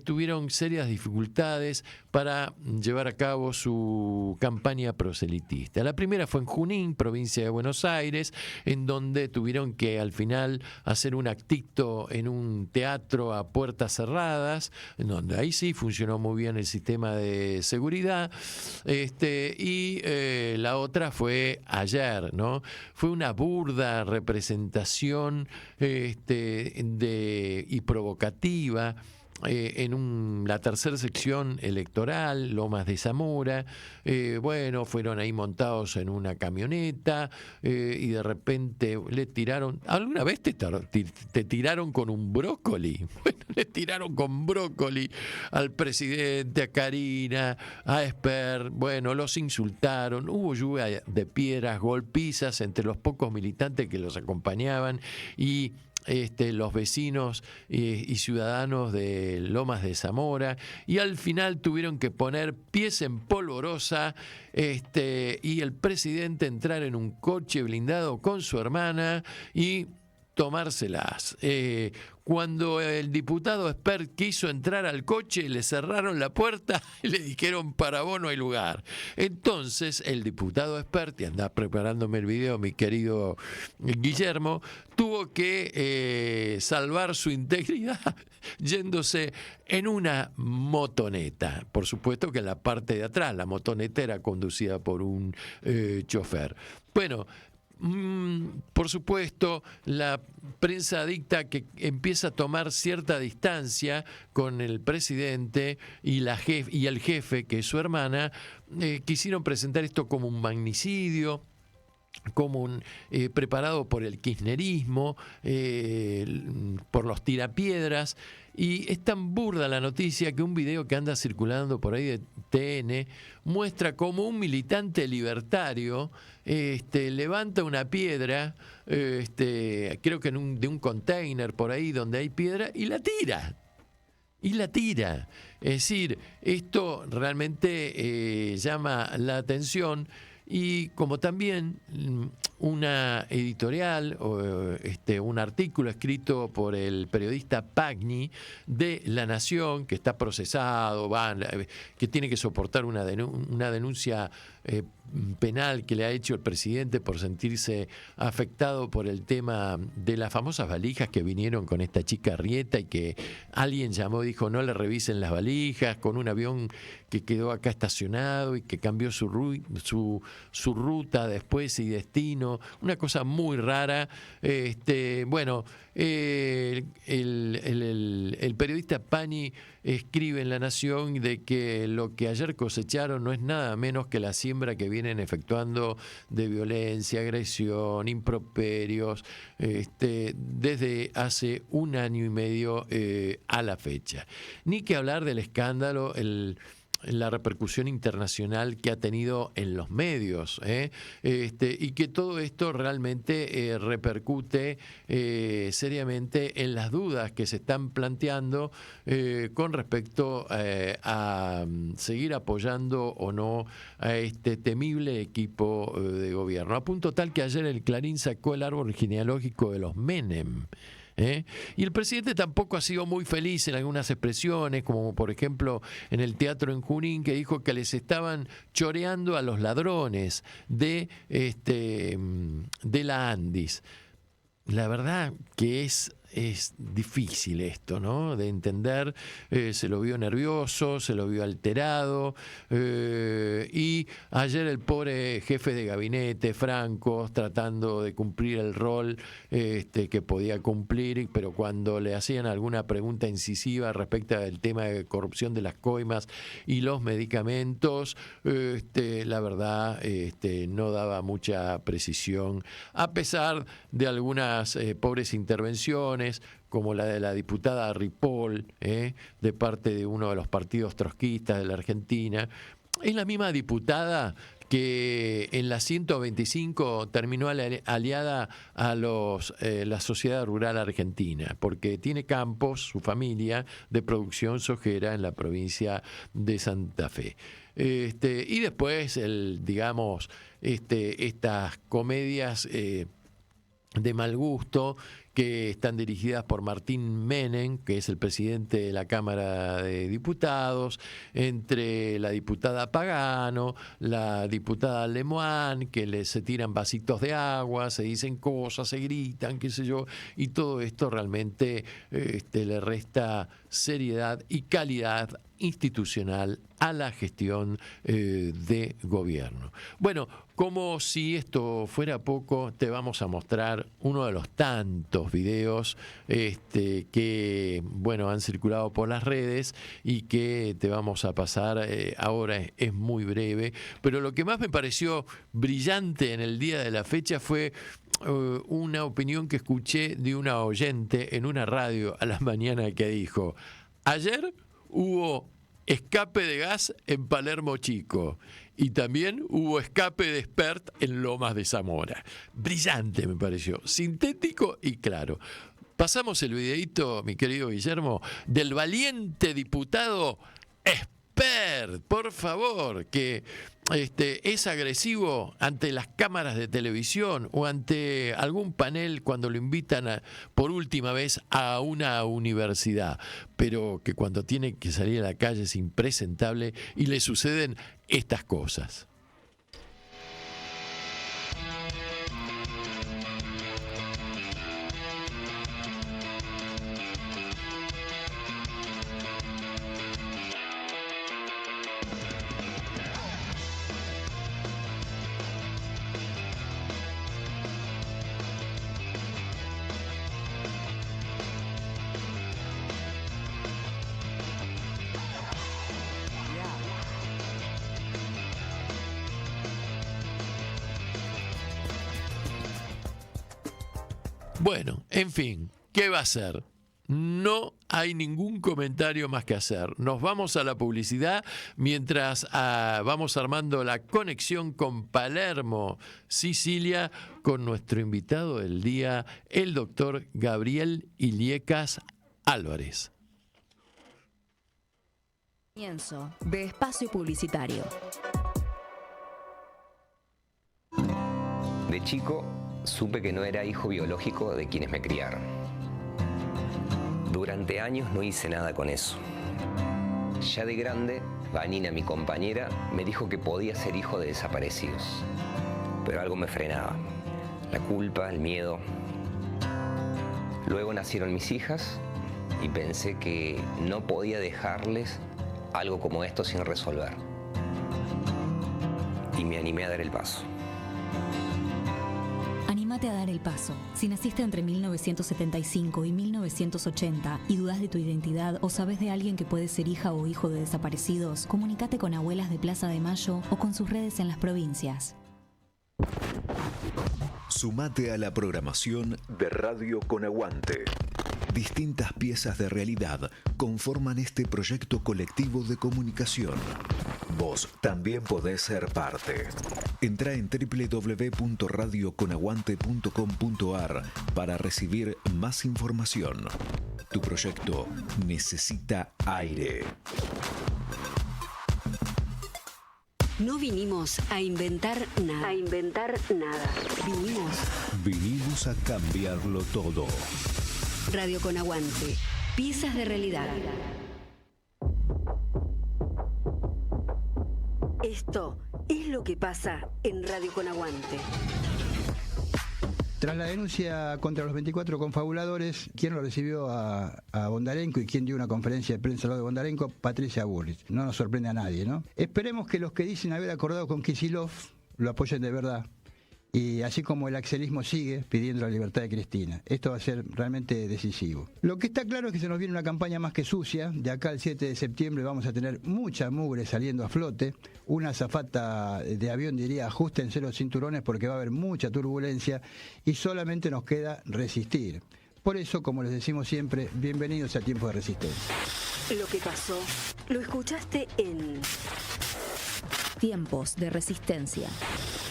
tuvieron serias dificultades para llevar a cabo su campaña proselitista. La primera fue en Junín, provincia de Buenos Aires, en donde tuvieron que al final hacer un actito en un teatro a puertas cerradas, en donde ahí sí funcionó muy bien el sistema de seguridad, y la otra fue ayer, ¿no? Fue una burda representación y provocativa en la tercera sección electoral, Lomas de Zamora. Bueno, fueron ahí montados en una camioneta y de repente le tiraron. ¿Alguna vez te tiraron con un brócoli? Bueno, le tiraron con brócoli al presidente, a Karina, a Esper. Bueno, los insultaron. Hubo lluvia de piedras, golpizas entre los pocos militantes que los acompañaban y los vecinos y ciudadanos de Lomas de Zamora, y al final tuvieron que poner pies en polvorosa y el presidente entrar en un coche blindado con su hermana y tomárselas. Cuando el diputado Espert quiso entrar al coche, le cerraron la puerta y le dijeron: para vos no hay lugar. Entonces el diputado Espert, y anda preparándome el video mi querido Guillermo, tuvo que salvar su integridad yéndose en una motoneta. Por supuesto que en la parte de atrás, la motoneta era conducida por un chofer. Bueno, por supuesto, la prensa dicta que empieza a tomar cierta distancia con el presidente y el jefe, que es su hermana. Quisieron presentar esto como un magnicidio, como preparado por el kirchnerismo, por los tirapiedras. Y es tan burda la noticia que un video que anda circulando por ahí de TN muestra cómo un militante libertario levanta una piedra, creo que de un container por ahí donde hay piedra, y la tira. Es decir, esto realmente llama la atención. Y como también una editorial, un artículo escrito por el periodista Pagni de La Nación, que está procesado, que tiene que soportar una denuncia penal que le ha hecho el presidente por sentirse afectado por el tema de las famosas valijas que vinieron con esta chica Rieta, y que alguien llamó y dijo: no le revisen las valijas, con un avión que quedó acá estacionado y que cambió su ruta después y destino, una cosa muy rara. Bueno, el periodista Pani escribe en La Nación de que lo que ayer cosecharon no es nada menos que la siembra que vienen efectuando de violencia, agresión, improperios, desde hace un año y medio a la fecha. Ni que hablar del escándalo, la repercusión internacional que ha tenido en los medios, y que todo esto realmente repercute seriamente en las dudas que se están planteando con respecto a seguir apoyando o no a este temible equipo de gobierno. A punto tal que ayer el Clarín sacó el árbol genealógico de los Menem. Y el presidente tampoco ha sido muy feliz en algunas expresiones, como por ejemplo en el teatro en Junín, que dijo que les estaban choreando a los ladrones de la Andis. La verdad que es difícil esto, ¿no?, de entender. Se lo vio nervioso, se lo vio alterado, y ayer el pobre jefe de gabinete, Franco, tratando de cumplir el rol que podía cumplir, pero cuando le hacían alguna pregunta incisiva respecto del tema de corrupción de las coimas y los medicamentos, la verdad no daba mucha precisión, a pesar de algunas pobres intervenciones, como la de la diputada Ripoll, de parte de uno de los partidos trotskistas de la Argentina, es la misma diputada que en la 125 terminó aliada a la Sociedad Rural Argentina, porque tiene campos, su familia, de producción sojera en la provincia de Santa Fe. Y después, estas comedias de mal gusto que están dirigidas por Martín Menem, que es el presidente de la Cámara de Diputados, entre la diputada Pagano, la diputada Lemoine, que se tiran vasitos de agua, se dicen cosas, se gritan, qué sé yo, y todo esto realmente le resta seriedad y calidad institucional a la gestión de gobierno. Bueno, como si esto fuera poco, te vamos a mostrar uno de los tantos videos que han circulado por las redes y que te vamos a pasar ahora. Es muy breve, pero lo que más me pareció brillante en el día de la fecha fue una opinión que escuché de una oyente en una radio a la mañana que dijo: ayer hubo escape de gas en Palermo Chico y también hubo escape de Spert en Lomas de Zamora. Brillante me pareció, sintético y claro. Pasamos el videíto, mi querido Guillermo, del valiente diputado Spert, por favor, que es agresivo ante las cámaras de televisión o ante algún panel cuando lo invitan por última vez a una universidad, pero que cuando tiene que salir a la calle es impresentable y le suceden estas cosas. Bueno, en fin, ¿qué va a hacer? No hay ningún comentario más que hacer. Nos vamos a la publicidad mientras vamos armando la conexión con Palermo, Sicilia, con nuestro invitado del día, el doctor Gabriel Illescas Álvarez. Comienzo de espacio publicitario. De chico supe que no era hijo biológico de quienes me criaron. Durante años no hice nada con eso. Ya de grande, Vanina, mi compañera, me dijo que podía ser hijo de desaparecidos. Pero algo me frenaba. La culpa, el miedo. Luego nacieron mis hijas y pensé que no podía dejarles algo como esto sin resolver. Y me animé a dar el paso. Anímate a dar el paso. Si naciste entre 1975 y 1980 y dudas de tu identidad o sabes de alguien que puede ser hija o hijo de desaparecidos, comunícate con Abuelas de Plaza de Mayo o con sus redes en las provincias. Sumate a la programación de Radio Con Aguante. Distintas piezas de realidad conforman este proyecto colectivo de comunicación. Vos también podés ser parte. Entrá en www.radioconaguante.com.ar para recibir más información. Tu proyecto necesita aire. No vinimos a inventar nada. Vinimos a cambiarlo todo. Radio Con Aguante. Piezas de realidad. Esto es lo que pasa en Radio Con Aguante. Tras la denuncia contra los 24 confabuladores, ¿quién lo recibió a Bondarenko y quién dio una conferencia de prensa al lado de Bondarenko? Patricia Bullrich. No nos sorprende a nadie, ¿no? Esperemos que los que dicen haber acordado con Kicillof lo apoyen de verdad. Y así como el axelismo sigue pidiendo la libertad de Cristina. Esto va a ser realmente decisivo. Lo que está claro es que se nos viene una campaña más que sucia. De acá al 7 de septiembre vamos a tener mucha mugre saliendo a flote. Una azafata de avión diría: ajustense los cinturones porque va a haber mucha turbulencia y solamente nos queda resistir. Por eso, como les decimos siempre, bienvenidos a Tiempo de Resistencia. Lo que pasó, lo escuchaste en Tiempos de Resistencia.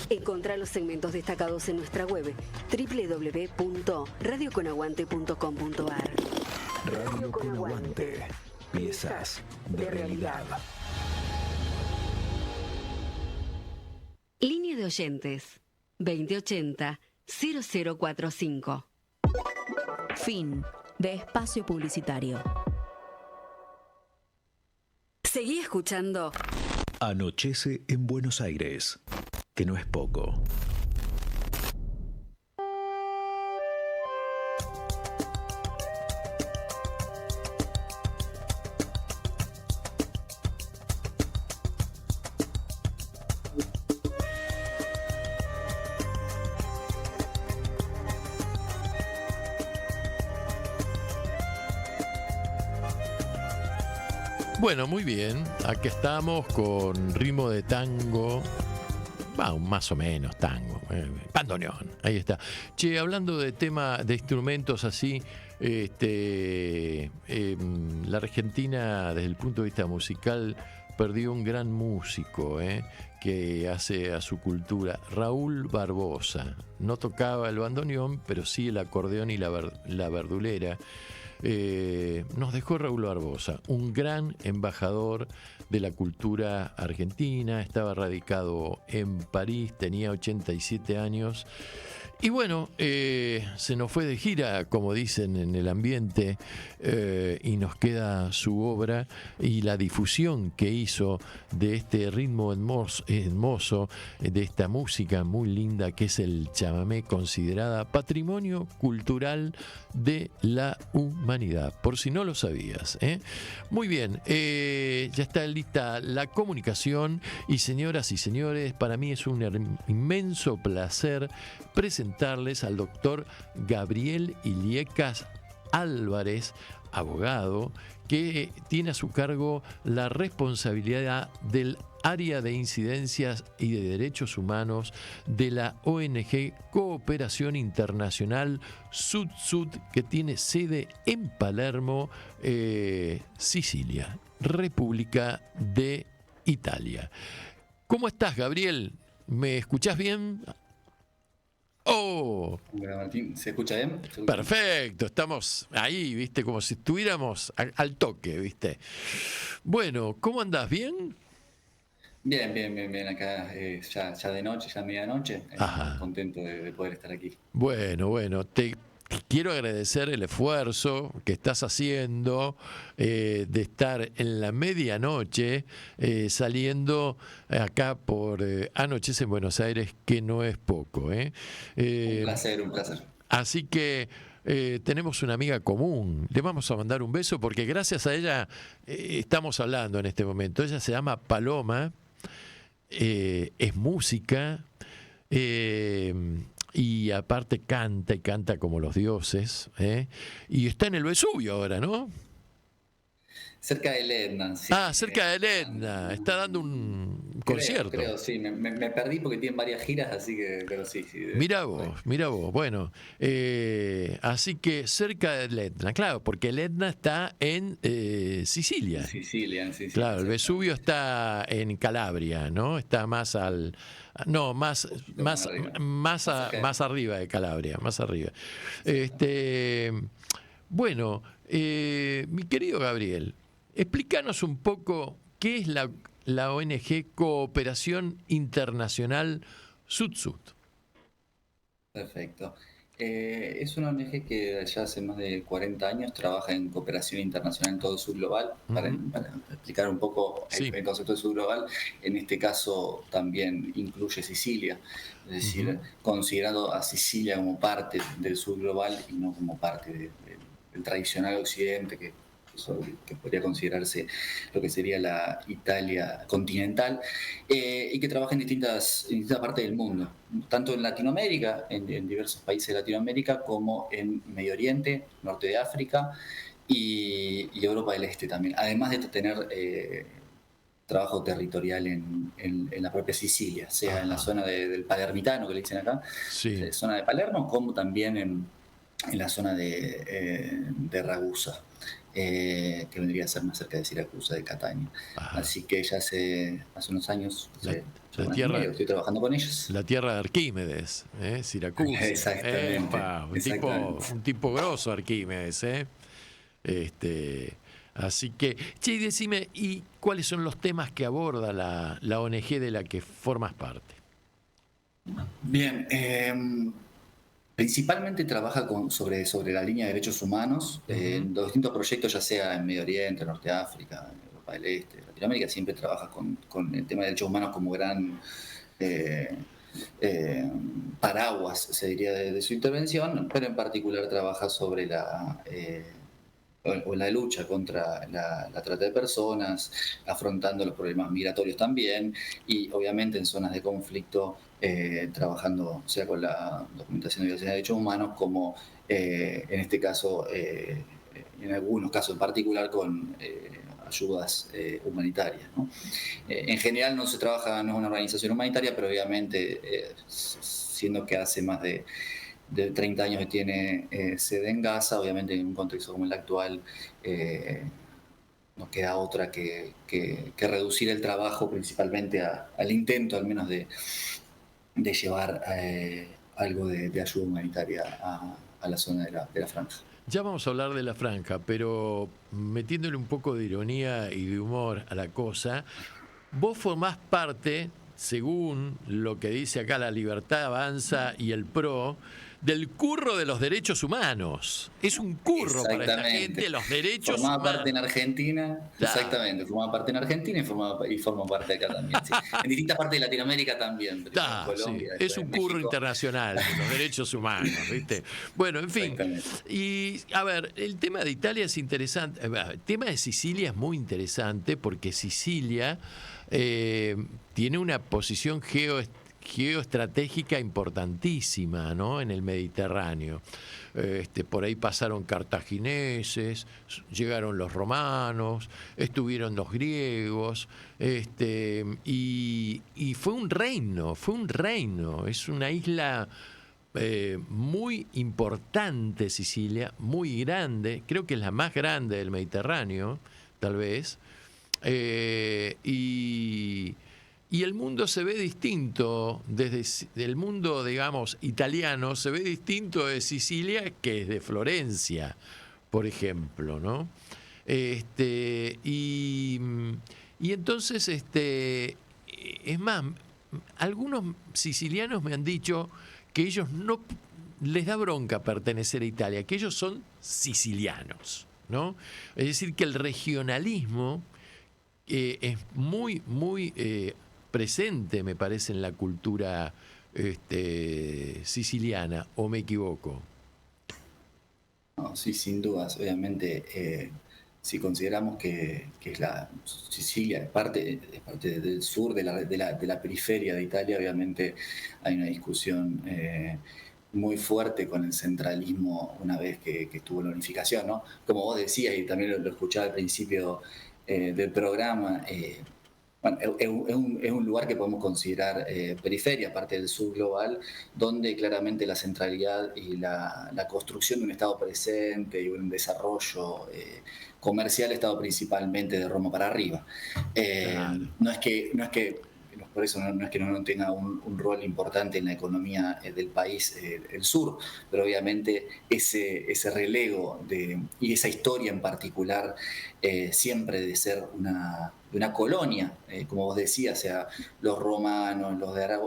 Encontrá los segmentos destacados en nuestra web www.radioconaguante.com.ar. Radio con Aguante. Piezas de realidad. Línea de oyentes 2080-0045. Fin de espacio publicitario. Seguí escuchando. Anochece en Buenos Aires, que no es poco. Bueno, muy bien. Aquí estamos con ritmo de tango. Más o menos tango. Bandoneón. Ahí está. Che, hablando de tema de instrumentos así, la Argentina, desde el punto de vista musical, perdió un gran músico, que hace a su cultura. Raúl Barbosa. No tocaba el bandoneón, pero sí el acordeón y la verdulera. Nos dejó Raúl Barbosa, un gran embajador de la cultura argentina. Estaba radicado en París, tenía 87 años. Y bueno, se nos fue de gira, como dicen en el ambiente, y nos queda su obra y la difusión que hizo de este ritmo hermoso, de esta música muy linda que es el chamamé, considerada patrimonio cultural de la humanidad, por si no lo sabías. Muy bien, ya está lista la comunicación y señoras y señores, para mí es un inmenso placer presentarles al doctor Gabriel Illescas Álvarez, abogado, que tiene a su cargo la responsabilidad del área de incidencias y de derechos humanos de la ONG Cooperación Internacional Sud-Sud, que tiene sede en Palermo, Sicilia, República de Italia. ¿Cómo estás, Gabriel? ¿Me escuchás bien? ¡Oh! Bueno, Martín, ¿se escucha bien? Perfecto, estamos ahí, ¿viste? Como si estuviéramos al toque, ¿viste? Bueno, ¿cómo andás? ¿Bien? Bien. Acá ya de noche, ya medianoche. Contento de poder estar aquí. Bueno, te quiero agradecer el esfuerzo que estás haciendo de estar en la medianoche saliendo acá por Anochece en Buenos Aires, que no es poco. Un placer. Así que tenemos una amiga común. Le vamos a mandar un beso porque gracias a ella estamos hablando en este momento. Ella se llama Paloma, es música. Y aparte canta como los dioses, y está en el Vesubio ahora, ¿no? Cerca del Etna. Sí. Cerca del Etna. Está dando un concierto. Creo, sí. Me perdí porque tienen varias giras, así que, pero sí. Mirá vos. Bueno, así que cerca del Etna, claro, porque el Etna está en Sicilia. Sicilia. Claro, el Vesubio está en Calabria, ¿no? Está más al... No, más arriba de Calabria, más arriba. Bueno, mi querido Gabriel, explícanos un poco qué es la ONG Cooperación Internacional Sud-Sud. Perfecto. Es una ONG que ya hace más de 40 años trabaja en cooperación internacional en todo el sur global. Para explicar un poco el concepto de sur global, en este caso también incluye Sicilia, es decir, considerando a Sicilia como parte del sur global y no como parte del tradicional occidente, que podría considerarse lo que sería la Italia continental, y que trabaja en distintas partes del mundo, tanto en Latinoamérica, en diversos países de Latinoamérica, como en Medio Oriente, Norte de África y Europa del Este también, además de tener trabajo territorial en la propia Sicilia, sea en la zona del Palermitano, que le dicen acá, zona de Palermo, como también en la zona de Ragusa. que vendría a ser más cerca de Siracusa, de Catania. Así que ya hace unos años estoy trabajando con ellos. La tierra de Arquímedes, Siracusa. Exactamente. Un tipo grosso Arquímedes, así que, che, decime, ¿y cuáles son los temas que aborda la ONG de la que formas parte? Bien, principalmente trabaja sobre la línea de derechos humanos en los distintos proyectos, ya sea en Medio Oriente, Norte de África, Europa del Este, Latinoamérica. Siempre trabaja con el tema de derechos humanos como gran paraguas, se diría, de su intervención, pero en particular trabaja sobre la lucha contra la trata de personas, afrontando los problemas migratorios también, y obviamente en zonas de conflicto, trabajando sea con la documentación de violación de derechos humanos, como en este caso, en algunos casos en particular, con ayudas humanitarias, ¿no? En general no es una organización humanitaria, pero obviamente, siendo que hace más de 30 años que tiene sede en Gaza, obviamente en un contexto como el actual, no queda otra que reducir el trabajo principalmente al intento, al menos, de llevar algo de ayuda humanitaria a la zona de la franja. Ya vamos a hablar de la franja, pero metiéndole un poco de ironía y de humor a la cosa, vos formás parte, según lo que dice acá La Libertad Avanza y el PRO, del curro de los derechos humanos. Es un curro para esta gente, los derechos humanos. Formaba parte en Argentina, exactamente, formaba parte en Argentina y forma parte acá también. Sí. En distintas partes de Latinoamérica también. Colombia, sí. Es un curro internacional de los derechos humanos, ¿viste? Bueno, en fin. Y, a ver, el tema de Italia es interesante. El tema de Sicilia es muy interesante porque Sicilia tiene una posición geoestratégica importantísima, ¿no?, en el Mediterráneo. Por ahí pasaron cartagineses, llegaron los romanos, estuvieron los griegos, y fue un reino, es una isla muy importante, Sicilia, muy grande, creo que es la más grande del Mediterráneo, tal vez, y el mundo se ve distinto, desde el mundo, digamos, italiano, se ve distinto de Sicilia que es de Florencia, por ejemplo, ¿no? Y entonces, es más, algunos sicilianos me han dicho que ellos no les da bronca pertenecer a Italia, que ellos son sicilianos, ¿no? Es decir, que el regionalismo es muy, muy presente, me parece, en la cultura siciliana, ¿o me equivoco? No, sí, sin dudas. Obviamente, si consideramos que la Sicilia es parte del sur, de la periferia de Italia, obviamente hay una discusión muy fuerte con el centralismo una vez que estuvo la unificación, ¿no? Como vos decías, y también lo escuchaba al principio del programa, bueno, es un lugar que podemos considerar periferia, parte del sur global, donde claramente la centralidad y la construcción de un Estado presente y un desarrollo comercial ha estado principalmente de Roma para arriba. No es que por eso no es que no tenga un rol importante en la economía del país, el sur, pero obviamente ese relego y esa historia en particular, siempre de ser una colonia, como vos decías, o sea, los romanos,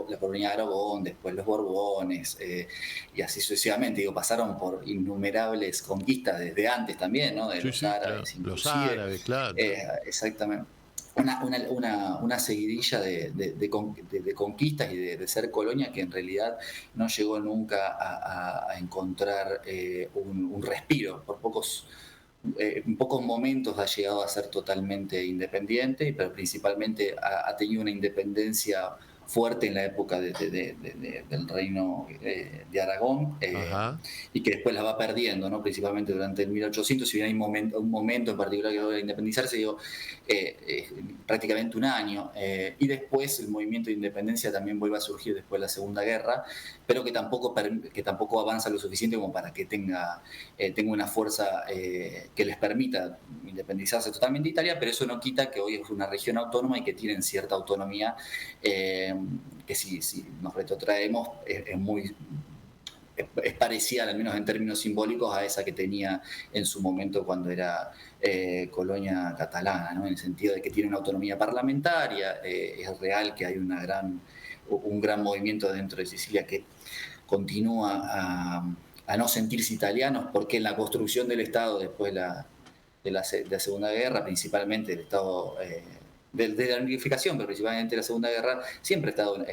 la colonia de Aragón, después los Borbones, y así sucesivamente. Digo, pasaron por innumerables conquistas desde antes también, ¿no? De los árabes, claro. Los árabes, claro. Exactamente. Una seguidilla de conquistas y de ser colonia que en realidad no llegó nunca a encontrar un respiro. En pocos momentos ha llegado a ser totalmente independiente, pero principalmente ha tenido una independencia fuerte en la época del reino de Aragón, y que después la va perdiendo, ¿no? Principalmente durante el 1800. Si bien hay un momento en particular que logra independizarse, digo, prácticamente un año, y después el movimiento de independencia también vuelve a surgir después de la Segunda Guerra, pero que tampoco avanza lo suficiente como para que tenga una fuerza que les permita independizarse totalmente de Italia, pero eso no quita que hoy es una región autónoma y que tienen cierta autonomía, que si nos retrotraemos es parecida, al menos en términos simbólicos, a esa que tenía en su momento cuando era colonia catalana, ¿no? En el sentido de que tiene una autonomía parlamentaria, es real que hay un gran movimiento dentro de Sicilia que continúa a no sentirse italianos, porque en la construcción del Estado después de la Segunda Guerra, principalmente del Estado de la unificación, pero principalmente de la Segunda Guerra, siempre ha estado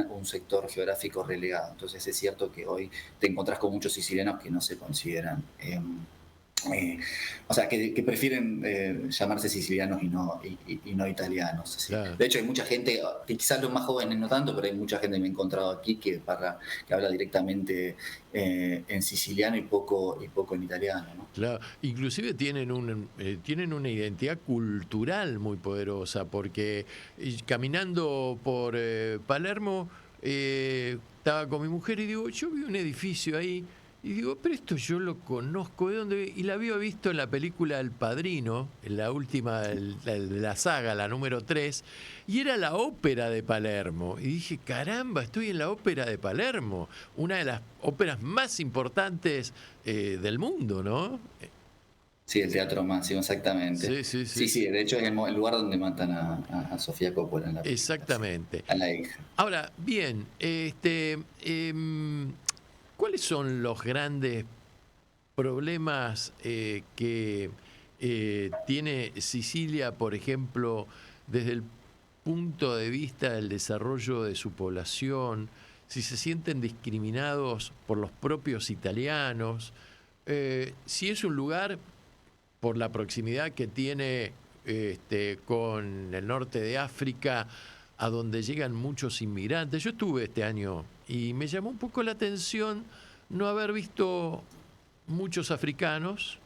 un sector geográfico relegado. Entonces es cierto que hoy te encontrás con muchos sicilianos que no se consideran, o sea, que prefieren llamarse sicilianos y no italianos. ¿Sí? Claro. De hecho, hay mucha gente, que quizás los más jóvenes no tanto, pero hay mucha gente que me he encontrado aquí que habla directamente en siciliano y poco en italiano, ¿no? Claro, inclusive tienen una identidad cultural muy poderosa, porque caminando por Palermo estaba con mi mujer y digo, yo vi un edificio ahí. Y digo, pero esto yo lo conozco, ¿de dónde? Y la había visto en la película El Padrino, en la última de la saga, la número 3, y era la ópera de Palermo. Y dije, caramba, estoy en la ópera de Palermo, una de las óperas más importantes del mundo, ¿no? Sí, el Teatro Máximo, exactamente. Sí, de hecho es el lugar donde matan a Sofía Coppola en la película. Exactamente. A la hija. Ahora, bien, ¿cuáles son los grandes problemas que tiene Sicilia, por ejemplo, desde el punto de vista del desarrollo de su población? Si se sienten discriminados por los propios italianos, si es un lugar, por la proximidad que tiene con el norte de África, a donde llegan muchos inmigrantes. Yo estuve este año y me llamó un poco la atención no haber visto muchos africanos,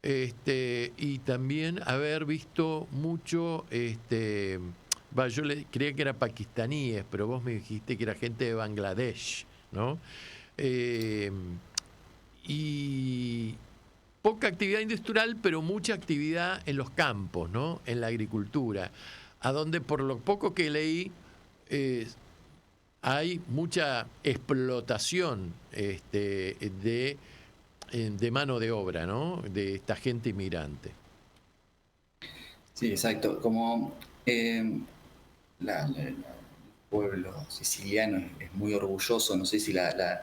y también haber visto mucho, yo creía que era pakistaníes, pero vos me dijiste que era gente de Bangladesh, ¿no? Y poca actividad industrial, pero mucha actividad en los campos, ¿no? En la agricultura, a donde por lo poco que leí hay mucha explotación de mano de obra, ¿no? De esta gente inmigrante. Sí, exacto. Como el pueblo siciliano es muy orgulloso, no sé si la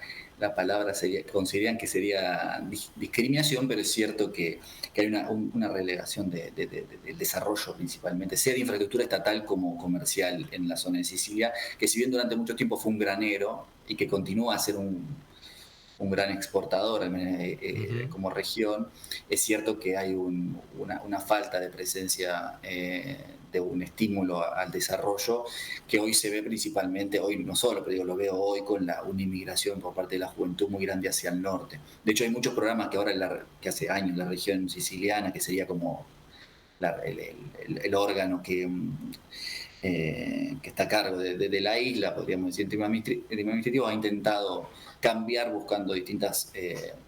palabra consideran que sería discriminación, pero es cierto que hay una relegación del desarrollo principalmente, sea de infraestructura estatal como comercial en la zona de Sicilia, que si bien durante mucho tiempo fue un granero y que continúa a ser un gran exportador como región, es cierto que hay una falta de presencia de un estímulo al desarrollo que hoy se ve principalmente, hoy no solo, pero lo veo hoy con una inmigración por parte de la juventud muy grande hacia el norte. De hecho hay muchos programas que ahora, que hace años la región siciliana, que sería como el órgano que está a cargo de la isla, podríamos decir, en tema administrativo, ha intentado cambiar buscando distintas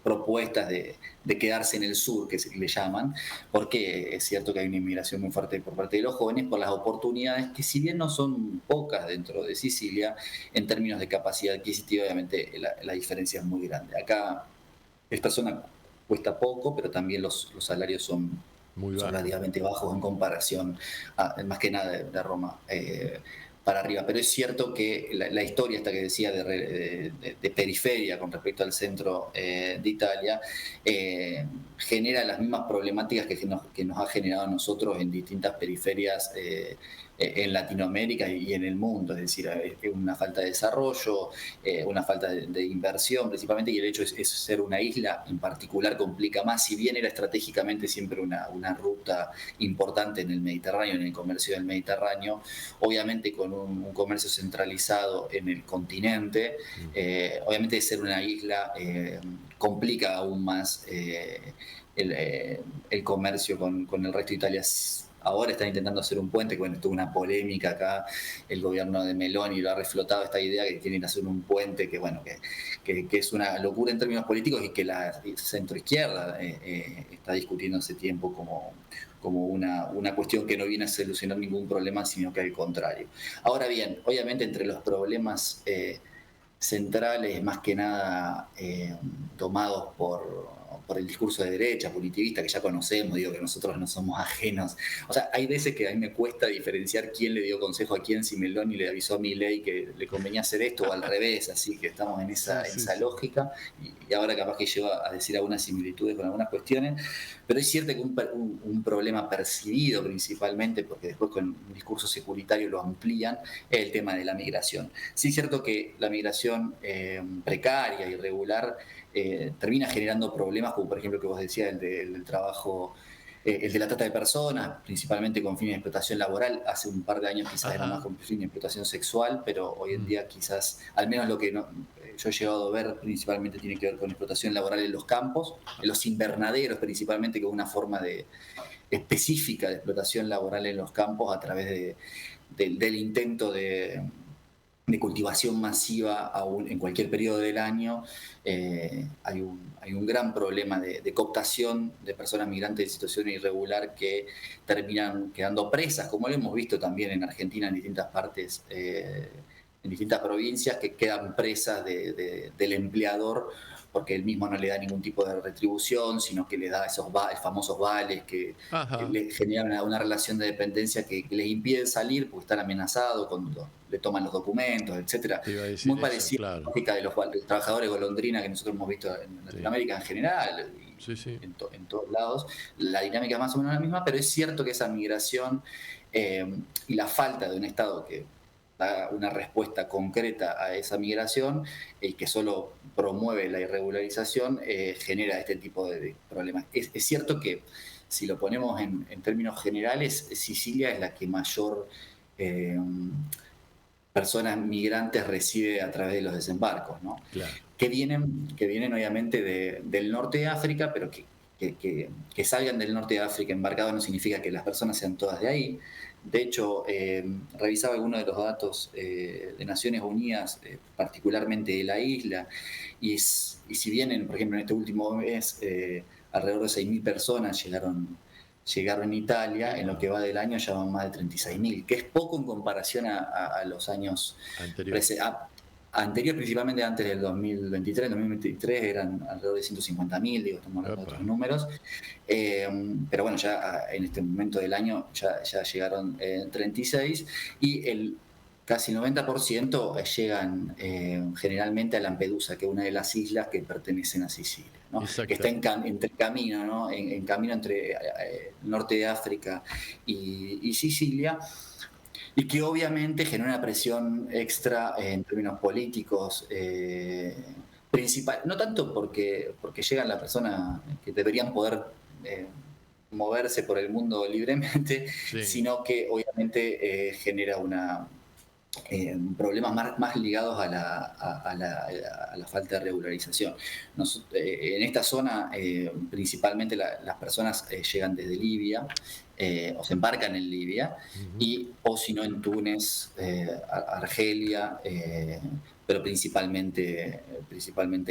propuestas de quedarse en el sur, que le llaman, porque es cierto que hay una inmigración muy fuerte por parte de los jóvenes por las oportunidades que, si bien no son pocas dentro de Sicilia, en términos de capacidad adquisitiva, obviamente la diferencia es muy grande. Acá esta zona cuesta poco, pero también los salarios son relativamente bajos en comparación, más que nada de Roma para arriba. Pero es cierto que la historia esta que decía de periferia con respecto al centro de Italia genera las mismas problemáticas que nos ha generado a nosotros en distintas periferias en Latinoamérica y en el mundo. Es decir, una falta de desarrollo, una falta de inversión principalmente, y el hecho es ser una isla en particular complica más, si bien era estratégicamente siempre una ruta importante en el Mediterráneo, en el comercio del Mediterráneo, obviamente con un comercio centralizado en el continente, obviamente ser una isla complica aún más el comercio con el resto de Italia. ahora están intentando hacer un puente, que bueno, tuvo una polémica acá, el gobierno de Meloni lo ha reflotado esta idea que quieren hacer un puente que bueno, que es una locura en términos políticos y que la centroizquierda está discutiendo hace tiempo como una cuestión que no viene a solucionar ningún problema, sino que al contrario. Ahora bien, obviamente entre los problemas centrales, más que nada tomados por el discurso de derecha, punitivista, que ya conocemos, digo que nosotros no somos ajenos. O sea, hay veces que a mí me cuesta diferenciar quién le dio consejo a quién, si Meloni le avisó a Milei que le convenía hacer esto o al revés, así que estamos en esa lógica, y ahora capaz que llego a decir algunas similitudes con algunas cuestiones, pero es cierto que un problema percibido principalmente, porque después con un discurso securitario lo amplían, es el tema de la migración. Sí es cierto que la migración precaria, irregular, termina generando problemas, como por ejemplo que vos decías, el del trabajo, el de la trata de personas, principalmente con fines de explotación laboral. Hace un par de años quizás era más con fines de explotación sexual, pero hoy en día quizás, al menos lo que yo he llegado a ver, principalmente tiene que ver con explotación laboral en los campos, en los invernaderos principalmente, que es una forma específica de explotación laboral en los campos a través del intento de cultivación masiva en cualquier periodo del año. Hay un gran problema de cooptación de personas migrantes en situación irregular que terminan quedando presas, como lo hemos visto también en Argentina en distintas partes, en distintas provincias, que quedan presas del empleador porque él mismo no le da ningún tipo de retribución, sino que le da esos famosos vales que le generan una relación de dependencia que les impide salir porque están amenazados cuando le toman los documentos, etcétera. Muy parecida a la lógica de los trabajadores golondrina que nosotros hemos visto en Latinoamérica en general, en todos lados. La dinámica es más o menos la misma, pero es cierto que esa migración y la falta de un Estado que da una respuesta concreta a esa migración y que solo promueve la irregularización, genera este tipo de problemas. Es cierto que si lo ponemos en términos generales, Sicilia es la que mayor personas migrantes recibe a través de los desembarcos, ¿no? Claro. Que vienen obviamente del norte de África, pero que salgan del norte de África embarcados no significa que las personas sean todas de ahí. De hecho, revisaba algunos de los datos de Naciones Unidas, particularmente de la isla, y si bien, por ejemplo, en este último mes alrededor de 6.000 personas llegaron a Italia, en lo que va del año ya van más de 36.000, que es poco en comparación a los años anteriores, principalmente antes del 2023. En 2023 eran alrededor de 150.000, estamos hablando de otros números. Pero bueno, ya en este momento del año ya llegaron 36, y casi el 90% llegan generalmente a Lampedusa, que es una de las islas que pertenecen a Sicilia, ¿no? Que está entre camino, ¿no? en camino entre el norte de África y Sicilia, y que obviamente genera una presión extra en términos políticos, principal, no tanto porque llegan las personas que deberían poder moverse por el mundo libremente, sino que obviamente genera problemas más ligados a la falta de regularización. En esta zona, principalmente las personas llegan desde Libia, o se embarcan en Libia, o si no en Túnez, Argelia, pero principalmente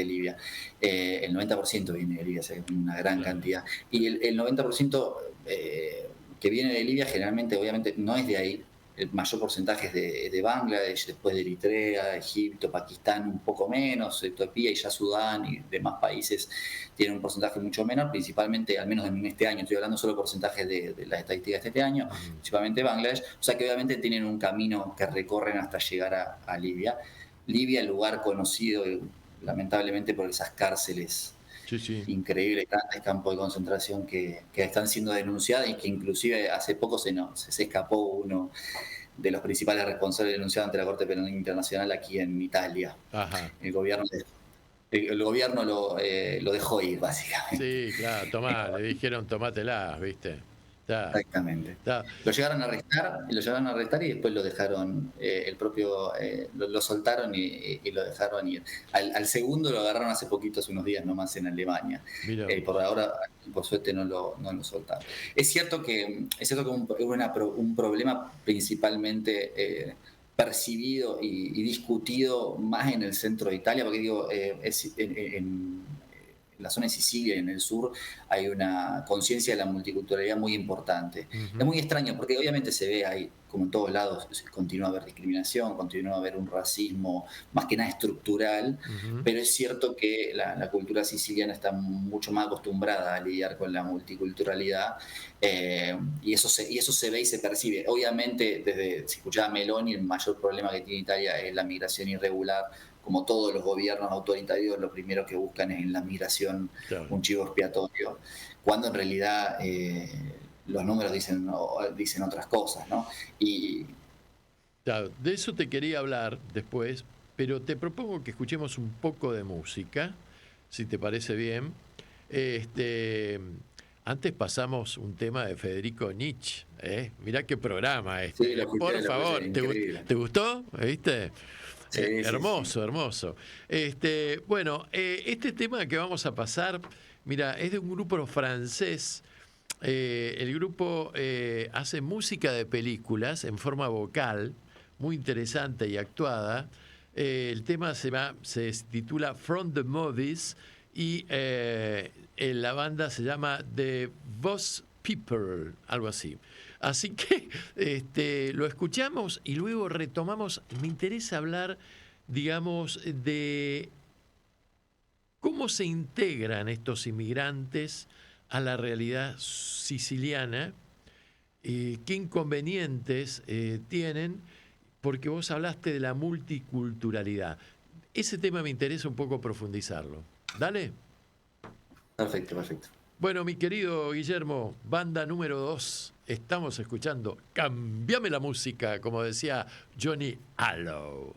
Libia. El 90% viene de Libia, o sea, es una gran cantidad. Y el 90% que viene de Libia generalmente, obviamente, no es de ahí. El mayor porcentaje es de Bangladesh, después de Eritrea, Egipto, Pakistán un poco menos, Etiopía y ya Sudán y demás países tienen un porcentaje mucho menor, principalmente, al menos en este año, estoy hablando solo porcentajes de las estadísticas de este año, principalmente Bangladesh, o sea que obviamente tienen un camino que recorren hasta llegar a Libia. Libia, el lugar conocido lamentablemente por esas cárceles increíbles, grandes campos de concentración que están siendo denunciadas, y que inclusive hace poco se escapó uno de los principales responsables denunciados ante la Corte Penal Internacional aquí en Italia. El gobierno lo dejó ir, básicamente. Sí, claro, le dijeron tomatelas, ¿viste? Exactamente. Lo llegaron a arrestar y después lo dejaron, lo soltaron y lo dejaron ir. Al segundo lo agarraron hace unos días nomás en Alemania. Por ahora, por suerte, no lo soltaron. Es cierto que un problema principalmente percibido y discutido más en el centro de Italia, porque digo, en la zona de Sicilia, en el sur, hay una conciencia de la multiculturalidad muy importante. Es muy extraño porque obviamente se ve ahí, como en todos lados, continúa a haber discriminación, continúa a haber un racismo más que nada estructural, pero es cierto que la cultura siciliana está mucho más acostumbrada a lidiar con la multiculturalidad, y eso se ve y se percibe. Obviamente, si escuchaba a Meloni, el mayor problema que tiene Italia es la migración irregular. Como todos los gobiernos autoritarios, lo primero que buscan es en la migración un chivo expiatorio, cuando en realidad los números dicen otras cosas, ¿no? Claro, de eso te quería hablar después, pero te propongo que escuchemos un poco de música, si te parece bien. Antes pasamos un tema de Federico Nietzsche, Mirá qué programa este. Sí, por favor, ¿te gustó? ¿Viste? Sí, hermoso. Bueno, este tema que vamos a pasar, mira, es de un grupo francés. El grupo hace música de películas en forma vocal, muy interesante y actuada. El tema se titula From the Movies y la banda se llama The Boss People, algo así. Así que lo escuchamos y luego retomamos. Me interesa hablar, digamos, de cómo se integran estos inmigrantes a la realidad siciliana, qué inconvenientes tienen, porque vos hablaste de la multiculturalidad. Ese tema me interesa un poco profundizarlo. ¿Dale? Perfecto. Bueno, mi querido Guillermo, banda número 2, estamos escuchando Cambiame la música, como decía Johnny Allo.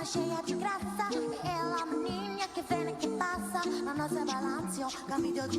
cheia de graça. Ela, menina que vem que passa. Na nossa balança, caminho de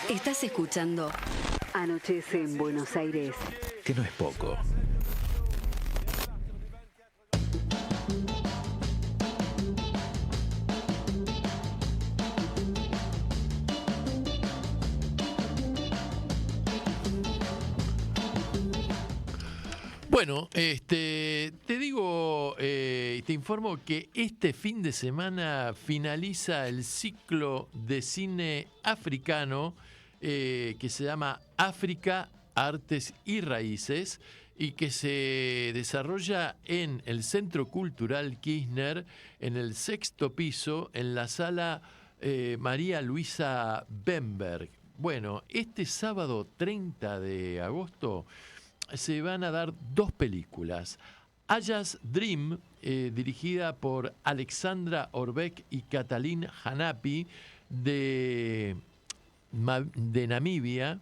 Estás escuchando Anochece en Buenos Aires. Que no es poco. Bueno, te digo y te informo que este fin de semana finaliza el ciclo de cine africano que se llama África, Artes y Raíces y que se desarrolla en el Centro Cultural Kirchner, en el 6º piso, en la sala María Luisa Bemberg. Bueno, este sábado 30 de agosto se van a dar 2 películas. Aya's Dream, dirigida por Alexandra Orbeck y Katalin Hanapi, de Namibia,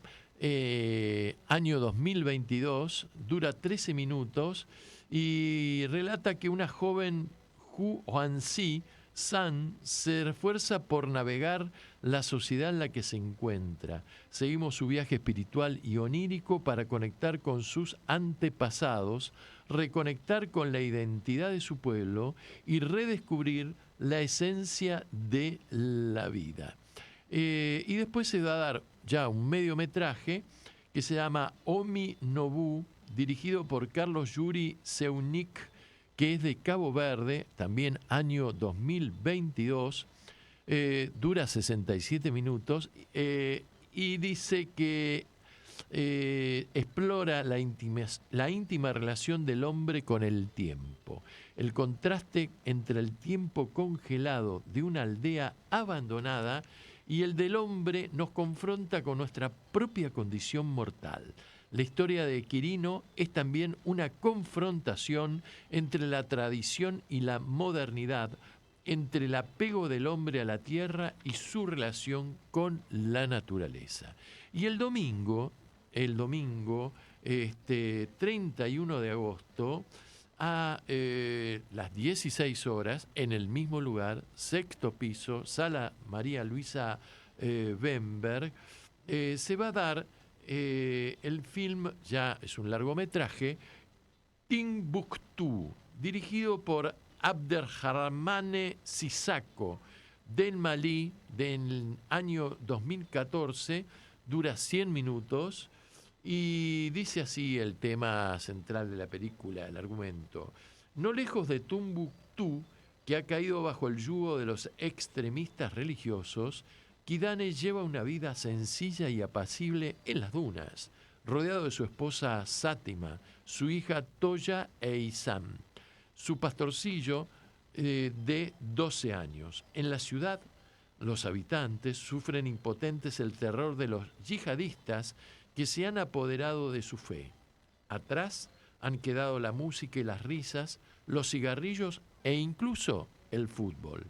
año 2022, dura 13 minutos y relata que una joven Hu Huanxi San se esfuerza por navegar la sociedad en la que se encuentra. Seguimos su viaje espiritual y onírico para conectar con sus antepasados, reconectar con la identidad de su pueblo y redescubrir la esencia de la vida. Y después se va a dar ya un mediometraje que se llama Omi Nobu, dirigido por Carlos Yuri Seunik, que es de Cabo Verde, también año 2022, dura 67 minutos y dice que explora la íntima relación del hombre con el tiempo, el contraste entre el tiempo congelado de una aldea abandonada y el del hombre nos confronta con nuestra propia condición mortal. La historia de Quirino es también una confrontación entre la tradición y la modernidad, entre el apego del hombre a la tierra y su relación con la naturaleza. Y el domingo 31 de agosto, a las 16 horas, en el mismo lugar, 6º piso, Sala María Luisa Bemberg, se va a dar el film, ya es un largometraje, Timbuktu, dirigido por Abderrahmane Sissako, del Malí, del año 2014, dura 100 minutos Y dice así el tema central de la película, el argumento. No lejos de Tombuctú, que ha caído bajo el yugo de los extremistas religiosos, Kidane lleva una vida sencilla y apacible en las dunas, rodeado de su esposa Sátima, su hija Toya e Isam, su pastorcillo de 12 años. En la ciudad, los habitantes sufren impotentes el terror de los yihadistas que se han apoderado de su fe. Atrás han quedado la música y las risas, los cigarrillos e incluso el fútbol.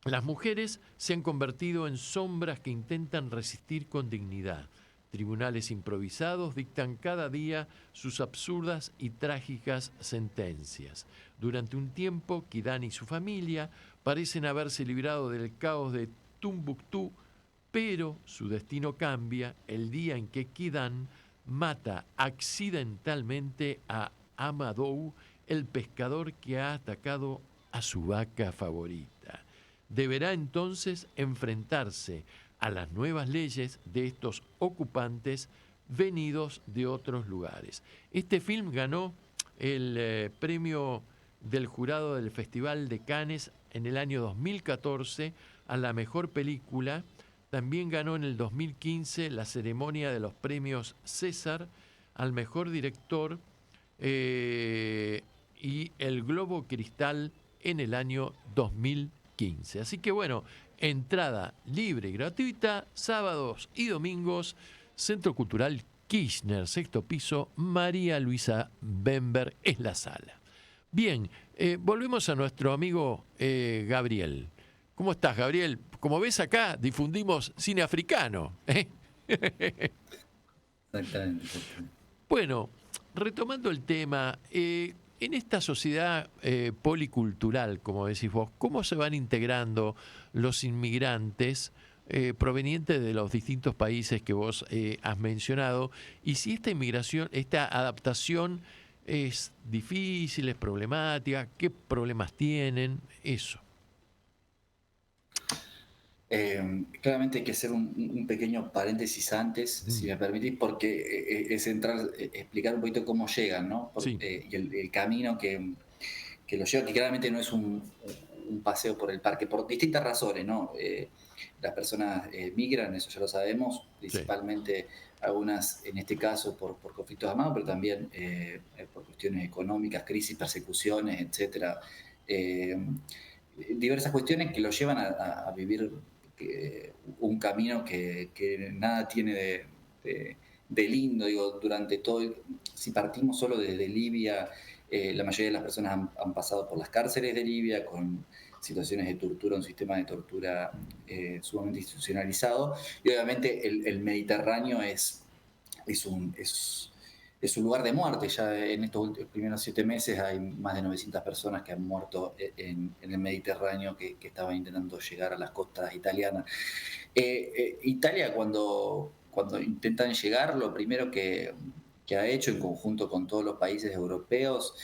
Las mujeres se han convertido en sombras que intentan resistir con dignidad. Tribunales improvisados dictan cada día sus absurdas y trágicas sentencias. Durante un tiempo, Kidane y su familia parecen haberse librado del caos de Tombuctú, pero su destino cambia el día en que Kidane mata accidentalmente a Amadou, el pescador que ha atacado a su vaca favorita. Deberá entonces enfrentarse a las nuevas leyes de estos ocupantes venidos de otros lugares. Este film ganó el premio del jurado del Festival de Cannes en el año 2014 a la mejor película. También ganó en el 2015 la ceremonia de los premios César al mejor director y el Globo Cristal en el año 2015. Así que bueno, entrada libre y gratuita, sábados y domingos, Centro Cultural Kirchner, sexto piso, María Luisa Bember es la sala. Bien, volvemos a nuestro amigo Gabriel. ¿Cómo estás, Gabriel? Como ves acá, difundimos cine africano. Exactamente. Bueno, retomando el tema, en esta sociedad policultural, como decís vos, ¿cómo se van integrando los inmigrantes provenientes de los distintos países que vos has mencionado? Y si esta inmigración, esta adaptación es difícil, es problemática, ¿qué problemas tienen? Eso. Claramente hay que hacer un pequeño paréntesis antes, si me permitís, porque es explicar un poquito cómo llegan, ¿no? Sí. Y el camino que los lleva, que claramente no es un paseo por el parque, por distintas razones, ¿no? Las personas migran, eso ya lo sabemos, principalmente algunas, en este caso, por conflictos armados, pero también por cuestiones económicas, crisis, persecuciones, etcétera. Diversas cuestiones que los llevan a vivir un camino que nada tiene de lindo, digo, durante todo. Si partimos solo desde Libia, la mayoría de las personas han pasado por las cárceles de Libia con situaciones de tortura, un sistema de tortura sumamente institucionalizado, y obviamente el Mediterráneo es un lugar de muerte. Ya en estos primeros 7 meses hay más de 900 personas que han muerto en el Mediterráneo que estaban intentando llegar a las costas italianas. Italia, cuando intentan llegar, lo primero que ha hecho en conjunto con todos los países europeos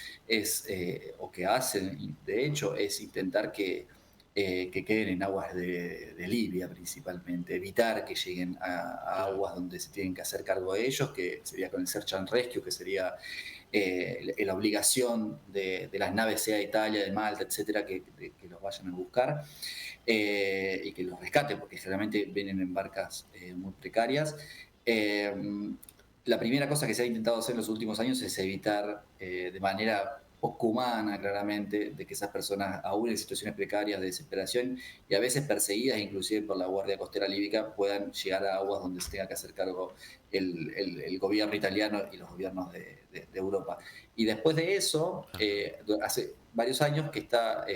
o que hacen, de hecho, es intentar que queden en aguas de Libia principalmente, evitar que lleguen a aguas donde se tienen que hacer cargo de ellos, que sería con el Search and Rescue, que sería la obligación de las naves, sea de Italia, de Malta, etcétera, que los vayan a buscar y que los rescaten, porque generalmente vienen en barcas muy precarias. La primera cosa que se ha intentado hacer en los últimos años es evitar de manera poco humana, claramente, de que esas personas, aún en situaciones precarias de desesperación y a veces perseguidas inclusive por la Guardia Costera Líbica, puedan llegar a aguas donde se tenga que hacer cargo el gobierno italiano y los gobiernos de Europa. Y después de eso, hace varios años que está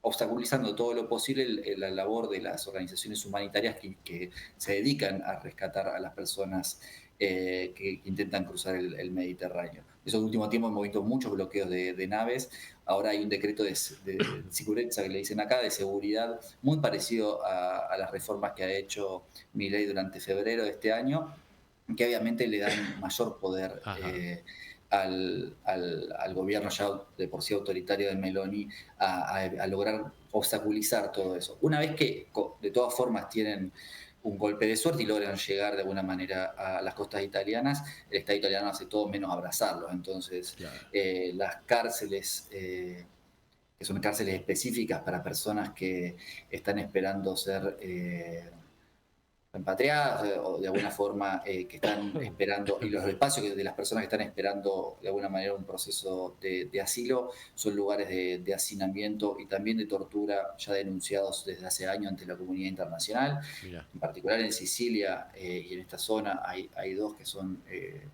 obstaculizando todo lo posible la labor de las organizaciones humanitarias que se dedican a rescatar a las personas que intentan cruzar el Mediterráneo. Esos últimos tiempos hemos visto muchos bloqueos de naves. Ahora hay un decreto de seguridad, que le dicen acá, de seguridad, muy parecido a las reformas que ha hecho Milei durante febrero de este año, que obviamente le dan mayor poder al gobierno ya de por sí autoritario de Meloni a lograr obstaculizar todo eso. Una vez que de todas formas tienen un golpe de suerte y logran llegar de alguna manera a las costas italianas, el Estado italiano hace todo menos abrazarlos. Entonces, las cárceles, que son cárceles específicas para personas que están esperando ser repatriadas o de alguna forma que están esperando, y los espacios de las personas que están esperando de alguna manera un proceso de asilo, son lugares de hacinamiento y también de tortura ya denunciados desde hace años ante la comunidad internacional. Mirá. En particular en Sicilia y en esta zona hay dos que son que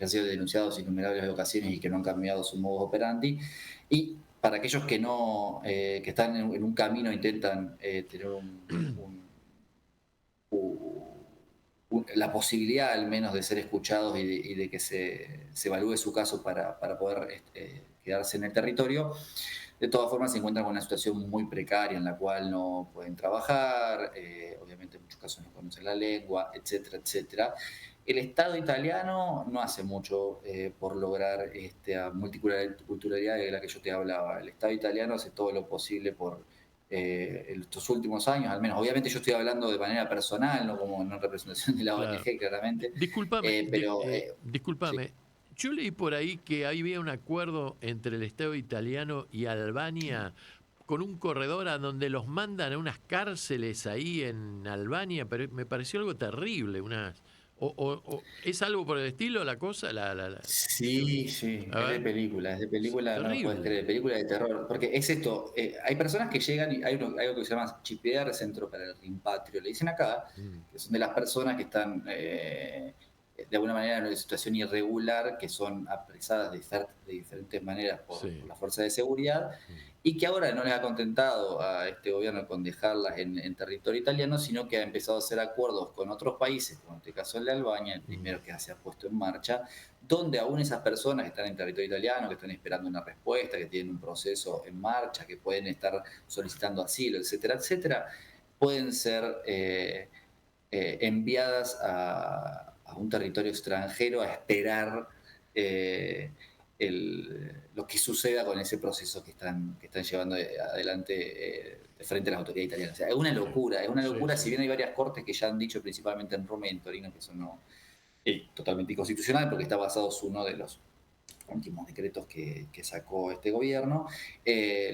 han sido denunciados innumerables ocasiones y que no han cambiado su modus operandi. Y para aquellos que no que están en un camino, intentan tener la posibilidad al menos de ser escuchados y de que se evalúe su caso para poder quedarse en el territorio. De todas formas se encuentran con una situación muy precaria en la cual no pueden trabajar, obviamente en muchos casos no conocen la lengua, etcétera, etcétera. El Estado italiano no hace mucho por lograr esta multiculturalidad de la que yo te hablaba. El Estado italiano hace todo lo posible por estos últimos años, al menos. Obviamente yo estoy hablando de manera personal, no como en representación de la ONG, claramente. Discúlpame, Pero, discúlpame. sí. Yo leí por ahí que había un acuerdo entre el Estado italiano y Albania con un corredor a donde los mandan a unas cárceles ahí en Albania, pero me pareció algo terrible, o ¿es algo por el estilo la cosa? Sí, es de película, no lo puedes creer, película de terror, porque es esto, hay personas que llegan y hay algo que se llama chipear, Centro para el Rimpatrio, le dicen acá, que son de las personas que están de alguna manera en una situación irregular, que son apresadas de diferentes maneras por la fuerza de seguridad, y que ahora no les ha contentado a este gobierno con dejarlas en territorio italiano, sino que ha empezado a hacer acuerdos con otros países, como en este caso el de Albania, el primero que se ha puesto en marcha, donde aún esas personas que están en territorio italiano, que están esperando una respuesta, que tienen un proceso en marcha, que pueden estar solicitando asilo, etcétera, etcétera, pueden ser enviadas a un territorio extranjero a esperar lo que suceda con ese proceso que están llevando adelante frente a las autoridades italianas. O sea, es una locura, si bien hay varias cortes que ya han dicho, principalmente en Roma y en Torino, que eso no es totalmente inconstitucional, porque está basado en uno de los últimos decretos que sacó este gobierno.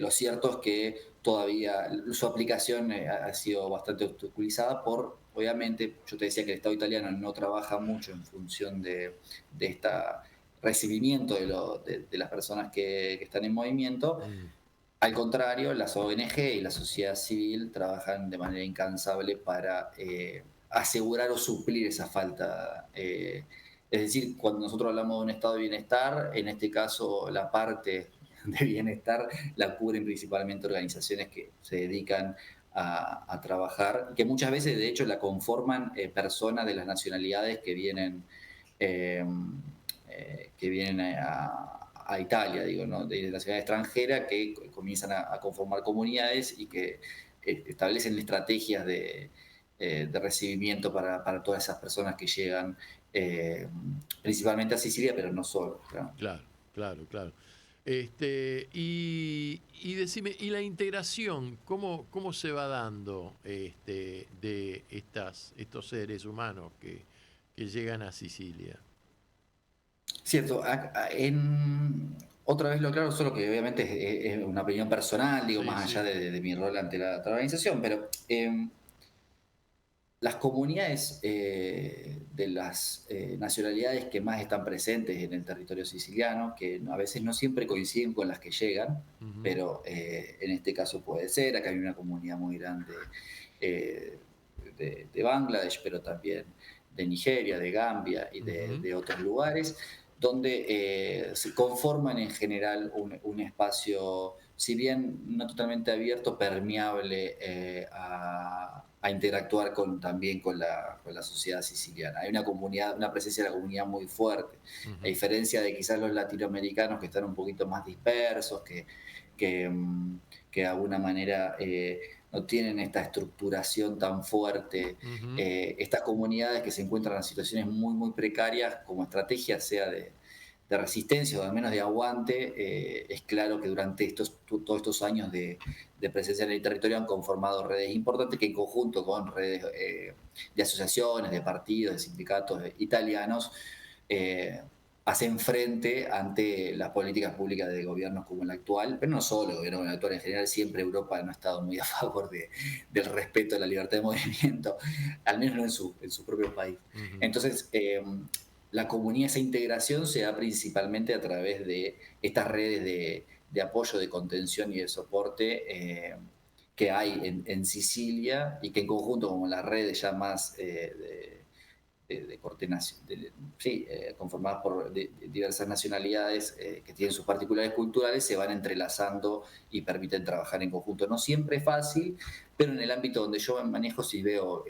Lo cierto es que todavía su aplicación ha sido bastante obstaculizada por, obviamente, yo te decía que el Estado italiano no trabaja mucho en función de este recibimiento de las personas que están en movimiento. Al contrario, las ONG y la sociedad civil trabajan de manera incansable para asegurar o suplir esa falta. Es decir, cuando nosotros hablamos de un estado de bienestar, en este caso la parte de bienestar la cubren principalmente organizaciones que se dedican a trabajar, que muchas veces de hecho la conforman personas de las nacionalidades que vienen a Italia, digo, ¿no? De la nacionalidad extranjera, que comienzan a conformar comunidades y que establecen estrategias de recibimiento para todas esas personas que llegan principalmente a Sicilia, pero no solo. Claro. Y decime, ¿y la integración cómo se va dando de estos seres humanos que llegan a Sicilia? Cierto, otra vez lo claro, solo que obviamente es una opinión personal, digo, más allá de mi rol ante la organización, pero las comunidades de las nacionalidades que más están presentes en el territorio siciliano, que a veces no siempre coinciden con las que llegan, pero en este caso puede ser. Acá hay una comunidad muy grande de Bangladesh, pero también de Nigeria, de Gambia y de otros lugares, donde se conforman en general un espacio, si bien no totalmente abierto, permeable a interactuar también con la sociedad siciliana. Hay una presencia de la comunidad muy fuerte, a diferencia de quizás los latinoamericanos, que están un poquito más dispersos, que de alguna manera no tienen esta estructuración tan fuerte. Estas comunidades que se encuentran en situaciones muy, muy precarias, como estrategia sea resistencia o al menos de aguante, es claro que durante todos estos años de presencia en el territorio han conformado redes importantes que en conjunto con redes de asociaciones, de partidos, de sindicatos italianos, hacen frente ante las políticas públicas de gobiernos como el actual, pero no solo el gobierno actual, en general siempre Europa no ha estado muy a favor del respeto de la libertad de movimiento, al menos no en su propio país. Uh-huh. Entonces, la comunidad, esa integración se da principalmente a través de estas redes de apoyo, de contención y de soporte que hay en Sicilia, y que en conjunto con las redes ya más de corte conformadas por diversas nacionalidades que tienen sus particulares culturales, se van entrelazando y permiten trabajar en conjunto. No siempre es fácil, pero en el ámbito donde yo me manejo sí veo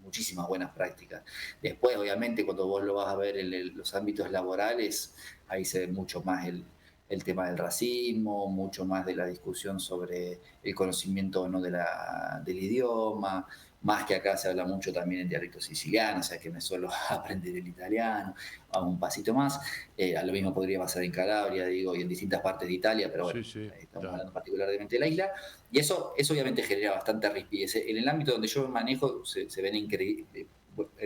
muchísimas buenas prácticas. Después, obviamente, cuando vos lo vas a ver en los ámbitos laborales, ahí se ve mucho más el tema del racismo, mucho más de la discusión sobre el conocimiento o no del idioma, más que acá se habla mucho también en dialecto siciliano, o sea que me suelo aprender el italiano, a un pasito más. A lo mismo podría pasar en Calabria, digo, y en distintas partes de Italia, pero bueno, estamos hablando particularmente de la isla. Y eso obviamente genera bastante rispidez. En el ámbito donde yo me manejo se ven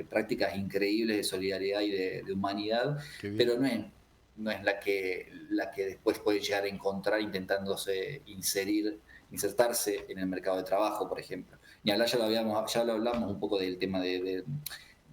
prácticas increíbles de solidaridad y de humanidad, pero no es la que después puede llegar a encontrar intentándose insertarse en el mercado de trabajo, por ejemplo. Y hablar, ya lo hablamos un poco del tema de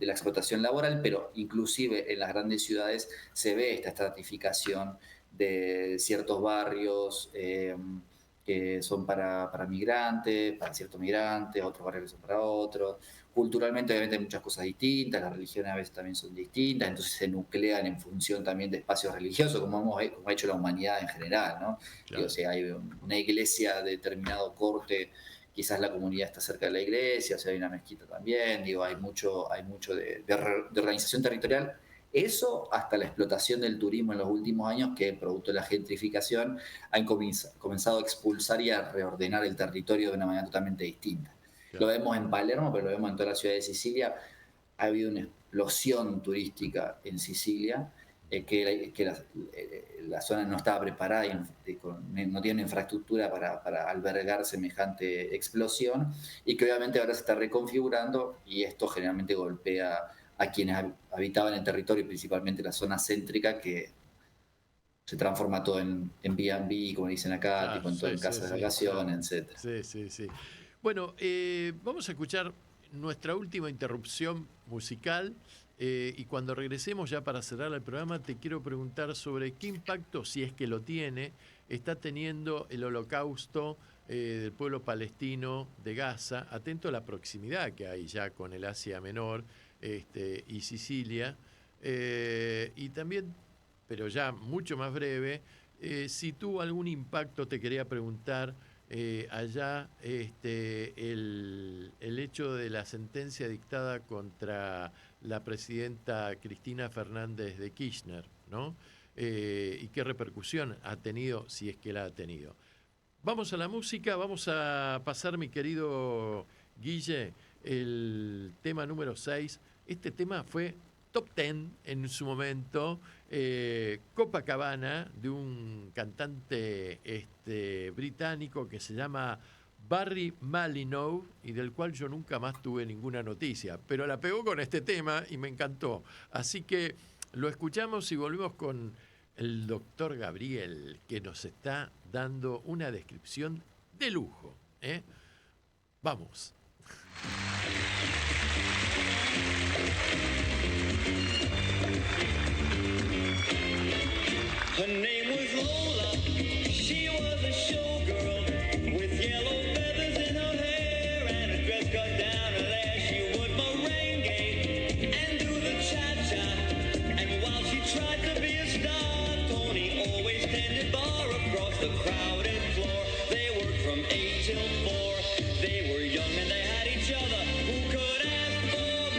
la explotación laboral, pero inclusive en las grandes ciudades se ve esta estratificación de ciertos barrios que son para migrantes, para ciertos migrantes, otros barrios que son para otros. Culturalmente obviamente hay muchas cosas distintas, las religiones a veces también son distintas, entonces se nuclean en función también de espacios religiosos, como ha hecho la humanidad en general, ¿no? Claro. O sea, hay una iglesia de determinado corte, quizás la comunidad está cerca de la iglesia, o sea, hay una mezquita también, digo, hay mucho de organización territorial. Eso hasta la explotación del turismo en los últimos años, que producto de la gentrificación han comenzado a expulsar y a reordenar el territorio de una manera totalmente distinta. Claro. Lo vemos en Palermo, pero lo vemos en toda la ciudad de Sicilia. Ha habido una explosión turística en Sicilia, que la zona no estaba preparada y no tiene una infraestructura para albergar semejante explosión, y que obviamente ahora se está reconfigurando, y esto generalmente golpea a quienes habitaban el territorio, principalmente la zona céntrica, que se transforma todo en B&B, como dicen acá, tipo en casas de vacaciones, etc. Sí. Bueno, vamos a escuchar nuestra última interrupción musical, y cuando regresemos ya para cerrar el programa te quiero preguntar sobre qué impacto, si es que lo tiene, está teniendo el holocausto del pueblo palestino de Gaza, atento a la proximidad que hay ya con el Asia Menor y Sicilia, y también, pero ya mucho más breve, si tuvo algún impacto, te quería preguntar, allá el hecho de la sentencia dictada contra la presidenta Cristina Fernández de Kirchner, ¿no? Y qué repercusión ha tenido, si es que la ha tenido. Vamos a la música, vamos a pasar, mi querido Guille, el tema número 6. Este tema fue top 10 en su momento, Copacabana, de un cantante británico que se llama Barry Manilow, y del cual yo nunca más tuve ninguna noticia, pero la pegó con este tema y me encantó. Así que lo escuchamos y volvemos con el doctor Gabriel, que nos está dando una descripción de lujo. Vamos. Her name was Lola, she was a showgirl with yellow feathers in her hair and a dress cut down her there. She would merengue and do the cha-cha, and while she tried to be a star, Tony always tended bar across the crowded floor. They worked from 8 till 4, they were young and they had each other. Who could ask for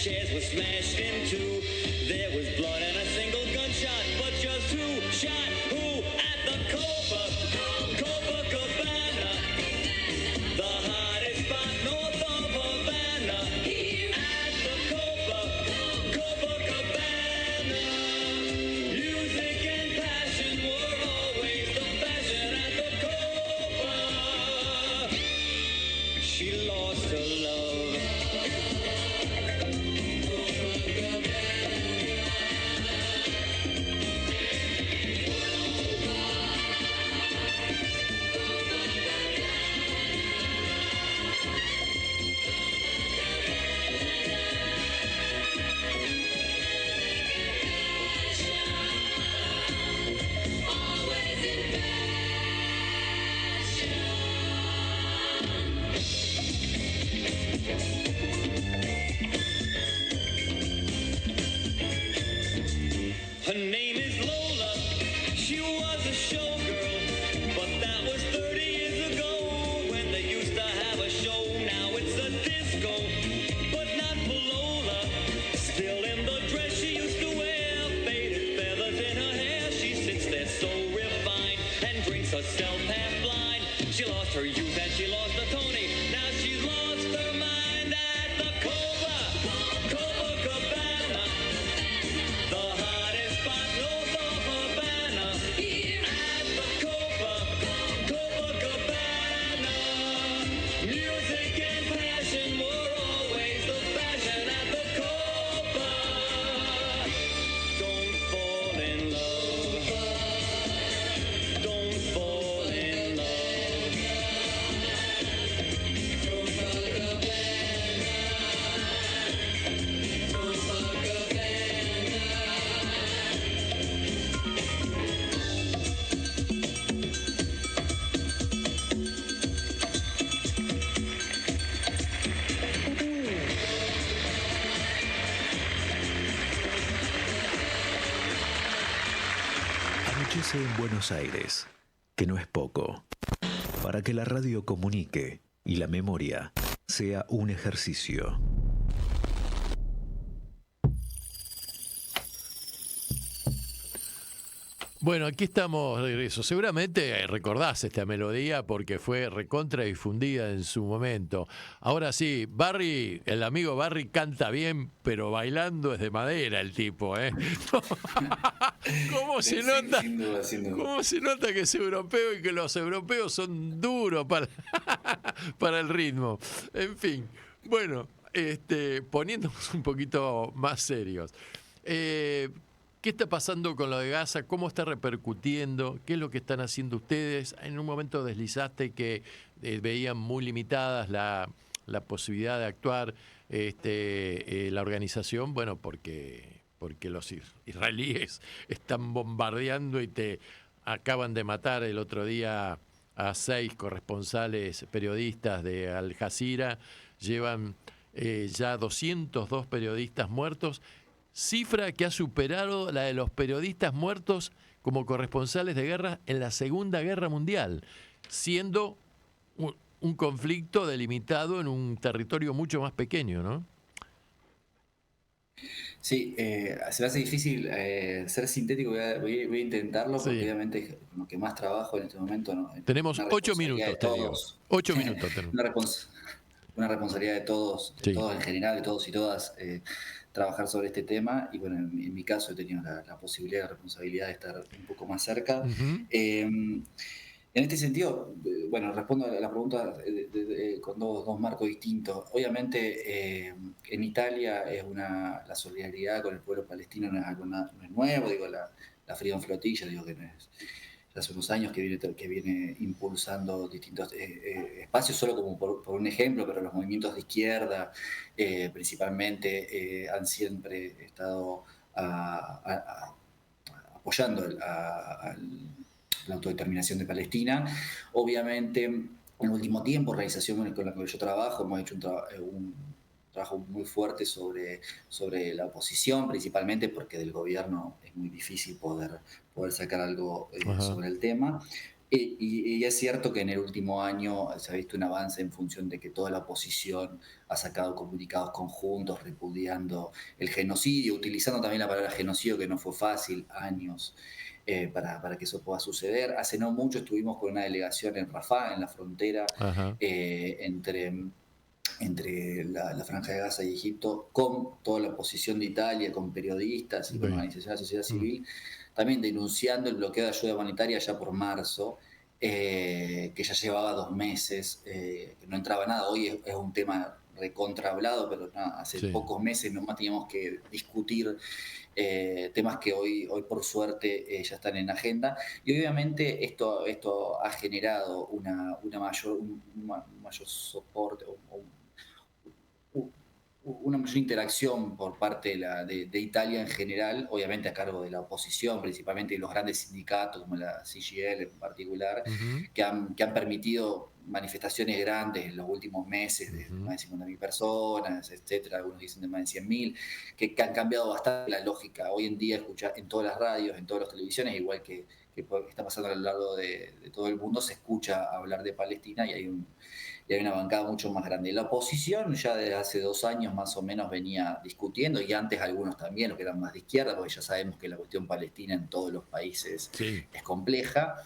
sheds were smashed in two. There was blood and a single gunshot, but just who shot who at the Copacabana? The hottest spot north of Havana. At the Copacabana. Music and passion were always the fashion at the Copa. She lost her love. Her name is Lola, she was a showgirl, but that was 30 years ago when they used to have a show. Now it's a disco, but not for Lola. Still in the dress she used to wear, faded feathers in her hair. She sits there so refined and drinks herself half blind. She lost her youth and she lost the Tony. Now she's lost her mind at the Copacabana. The hottest spot north of Havana. At the Copacabana. Music and passion were always the fashion at the Copa. Don't fall in love. Don't fall in love. Anochece en Buenos Aires, que no es poco, para que la radio comunique y la memoria sea un ejercicio. Bueno, aquí estamos de regreso. Seguramente recordás esta melodía porque fue recontra difundida en su momento. Ahora sí, Barry, el amigo Barry canta bien, pero bailando es de madera el tipo, ¿eh? ¿Cómo se nota? ¿Cómo se nota que es europeo y que los europeos son duros para el ritmo? En fin, bueno, poniéndonos un poquito más serios. ¿Qué está pasando con lo de Gaza? ¿Cómo está repercutiendo? ¿Qué es lo que están haciendo ustedes? En un momento deslizaste que veían muy limitadas la posibilidad de actuar la organización, bueno, porque los israelíes están bombardeando y te acaban de matar el otro día a 6 corresponsales periodistas de Al Jazeera. Llevan ya 202 periodistas muertos, cifra que ha superado la de los periodistas muertos como corresponsales de guerra en la Segunda Guerra Mundial, siendo un conflicto delimitado en un territorio mucho más pequeño, ¿no? Sí, se me hace difícil ser sintético, voy a intentarlo, porque obviamente es lo que más trabajo en este momento. ¿No? Tenemos 8 minutos, te digo. 8 minutos tenemos. Una responsabilidad de todos, todos en general, de todos y todas, trabajar sobre este tema. Y bueno, en mi caso he tenido la posibilidad, la responsabilidad de estar un poco más cerca. En este sentido, bueno, respondo a la pregunta con dos marcos distintos. Obviamente, en Italia la solidaridad con el pueblo palestino no es algo no es nuevo. Digo, la Freedom Flotilla, digo que no es, hace unos años que viene impulsando distintos espacios, solo como por un ejemplo, pero los movimientos de izquierda principalmente han siempre estado apoyando la autodeterminación de Palestina. Obviamente, en el último tiempo, organización con la que yo trabajo, hemos hecho un trabajo muy fuerte sobre la oposición, principalmente porque del gobierno es muy difícil poder sacar algo sobre el tema. Y es cierto que en el último año se ha visto un avance en función de que toda la oposición ha sacado comunicados conjuntos repudiando el genocidio, utilizando también la palabra genocidio, que no fue fácil, años, para que eso pueda suceder. Hace no mucho estuvimos con una delegación en Rafah, en la frontera entre la Franja de Gaza y Egipto, con toda la oposición de Italia, con periodistas y con organizaciones de la sociedad civil, también denunciando el bloqueo de ayuda humanitaria ya por marzo, que ya llevaba 2 meses, que no entraba nada. Hoy es un tema recontra hablado, pero nada, hace pocos meses nomás teníamos que discutir temas que hoy por suerte ya están en agenda. Y obviamente esto ha generado un mayor soporte, una mayor interacción por parte de Italia en general, obviamente a cargo de la oposición, principalmente de los grandes sindicatos como la CGL en particular, que han permitido manifestaciones grandes en los últimos meses de más de 50.000 personas, etcétera, algunos dicen de más de 100.000, que han cambiado bastante la lógica. Hoy en día escuchar en todas las radios, en todas las televisiones, igual que está pasando a lo largo de todo el mundo, se escucha hablar de Palestina y hay una bancada mucho más grande. La oposición ya desde hace 2 años más o menos venía discutiendo, y antes algunos también, los que eran más de izquierda, porque ya sabemos que la cuestión palestina en todos los países es compleja,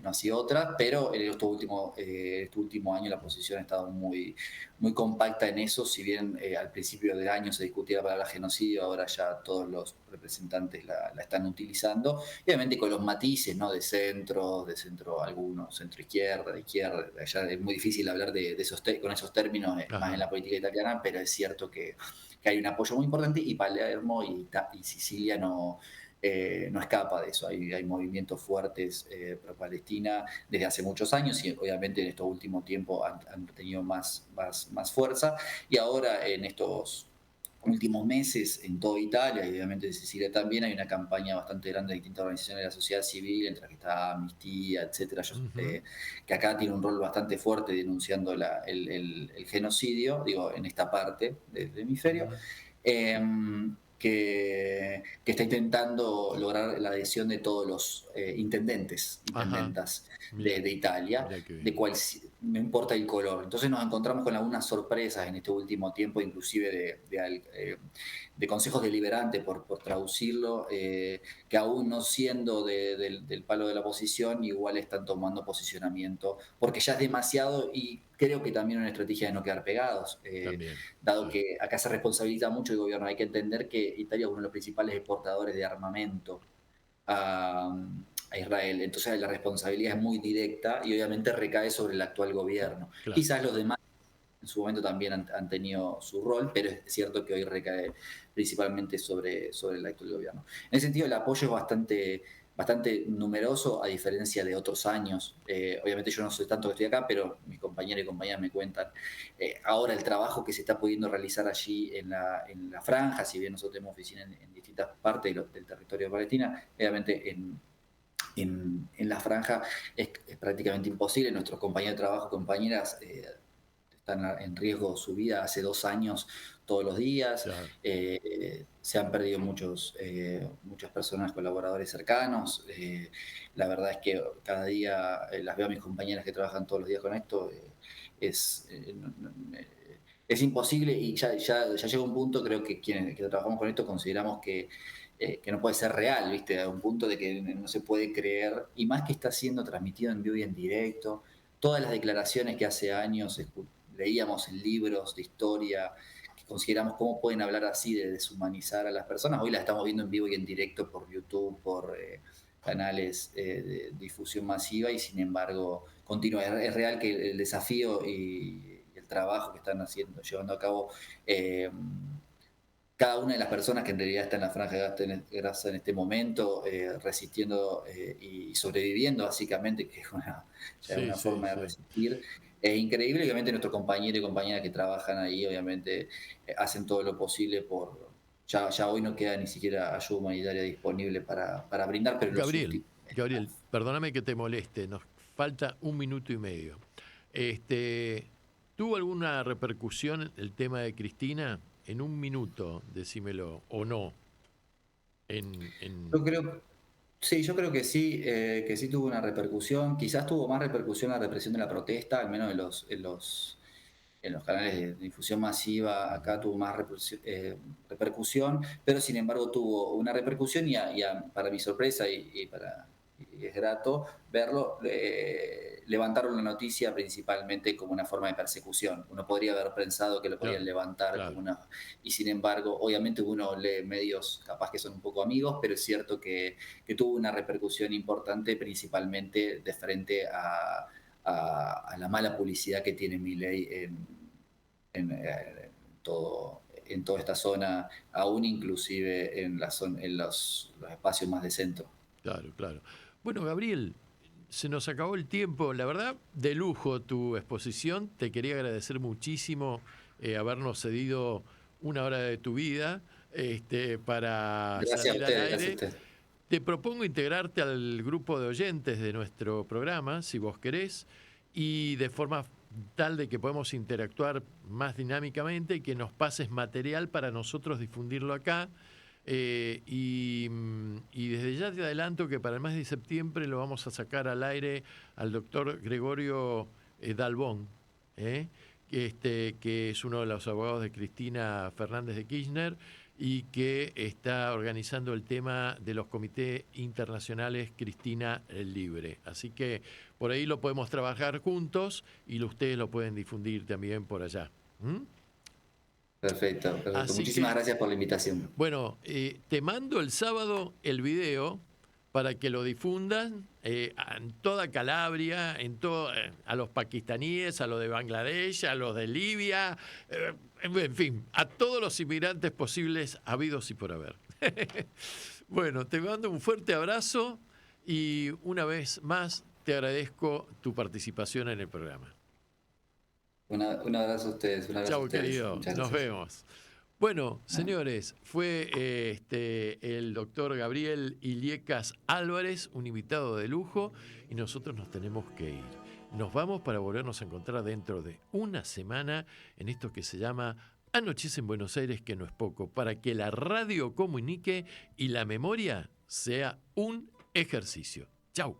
no ha sido otra, pero en este último año la oposición ha estado muy, muy compacta en eso. Si bien al principio del año se discutía la palabra genocidio, ahora ya todos los representantes la están utilizando, y obviamente con los matices, ¿no? de centro algunos, centro izquierda, de izquierda. Ya es muy difícil hablar con esos términos más en la política italiana, pero es cierto que hay un apoyo muy importante, y Palermo y Sicilia no escapa de eso. Hay movimientos fuertes pro Palestina desde hace muchos años, y obviamente en estos últimos tiempos han tenido más fuerza, y ahora en estos últimos meses en toda Italia, y obviamente en Sicilia también, hay una campaña bastante grande de distintas organizaciones de la sociedad civil, entre las que está Amnistía, etcétera, que acá tiene un rol bastante fuerte denunciando el genocidio, digo, en esta parte del hemisferio, que está intentando lograr la adhesión de todos los intendentas de Italia, de cual no importa el color. Entonces nos encontramos con algunas sorpresas en este último tiempo, inclusive de consejos deliberantes, por traducirlo, que aún no siendo del palo de la oposición, igual están tomando posicionamiento, porque ya es demasiado, y creo que también una estrategia de no quedar pegados, dado que acá se responsabiliza mucho el gobierno. Hay que entender que Italia es uno de los principales exportadores de armamento a Israel, entonces la responsabilidad es muy directa y obviamente recae sobre el actual gobierno. Quizás los demás en su momento también han tenido su rol, pero es cierto que hoy recae principalmente sobre el actual gobierno. En ese sentido, el apoyo es bastante numeroso, a diferencia de otros años. Obviamente yo no soy tanto que estoy acá, pero mis compañeros y compañeras me cuentan ahora el trabajo que se está pudiendo realizar allí en la franja. Si bien nosotros tenemos oficinas en distintas partes del territorio de Palestina, obviamente en la franja es prácticamente imposible. Nuestros compañeros de trabajo, compañeras, están en riesgo su vida hace 2 años todos los días. Se han perdido muchas personas, colaboradores cercanos. La verdad es que cada día las veo a mis compañeras que trabajan todos los días con esto. Es imposible, y ya llega un punto, creo que quienes que trabajamos con esto consideramos que no puede ser real, ¿viste? A un punto de que no se puede creer, y más que está siendo transmitido en vivo y en directo. Todas las declaraciones que hace años leíamos en libros de historia, que consideramos cómo pueden hablar así de deshumanizar a las personas, hoy las estamos viendo en vivo y en directo por YouTube, por canales de difusión masiva, y sin embargo continúa. Es real que el desafío y el trabajo que están llevando a cabo cada una de las personas que en realidad está en la Franja de Gaza en este momento, resistiendo y sobreviviendo, básicamente, que es una forma de resistir. Es increíble. Obviamente nuestros compañeros y compañeras que trabajan ahí, obviamente, hacen todo lo posible por... Ya hoy no queda ni siquiera ayuda humanitaria disponible para brindar, pero Gabriel, perdóname que te moleste, nos falta 1 minuto y medio. ¿Tuvo alguna repercusión el tema de Cristina? En 1 minuto, decímelo, o no. Yo Sí, yo creo que sí tuvo una repercusión. Quizás tuvo más repercusión la represión de la protesta, al menos en los canales de difusión masiva. Acá tuvo más repercusión, pero sin embargo tuvo una repercusión para mi sorpresa y es grato verlo, levantaron la noticia principalmente como una forma de persecución. Uno podría haber pensado que lo podían levantar como una... Y sin embargo, obviamente uno lee medios capaz que son un poco amigos, pero es cierto que tuvo una repercusión importante principalmente de frente a la mala publicidad que tiene Milei en toda esta zona, aún inclusive en los espacios más de centro. Claro, claro. Bueno, Gabriel, se nos acabó el tiempo. La verdad, de lujo tu exposición. Te quería agradecer muchísimo habernos cedido una hora de tu vida para salir al aire. Gracias a usted. Te propongo integrarte al grupo de oyentes de nuestro programa, si vos querés, y de forma tal de que podamos interactuar más dinámicamente y que nos pases material para nosotros difundirlo acá. Y desde ya te adelanto que para el mes de septiembre lo vamos a sacar al aire al doctor Gregorio Dalbón, que es uno de los abogados de Cristina Fernández de Kirchner y que está organizando el tema de los comités internacionales Cristina Libre. Así que por ahí lo podemos trabajar juntos y ustedes lo pueden difundir también por allá. Perfecto. Muchísimas gracias por la invitación. Bueno, te mando el sábado el video para que lo difundan en toda Calabria, a los pakistaníes, a los de Bangladesh, a los de Libia, en fin, a todos los inmigrantes posibles habidos y por haber. Bueno, te mando un fuerte abrazo y una vez más te agradezco tu participación en el programa. Un abrazo a ustedes. Chau, querido. Nos vemos. Bueno, señores, fue el doctor Gabriel Illescas Álvarez, un invitado de lujo, y nosotros nos tenemos que ir. Nos vamos para volvernos a encontrar dentro de una semana en esto que se llama Anochece en Buenos Aires, que no es poco, para que la radio comunique y la memoria sea un ejercicio. Chau.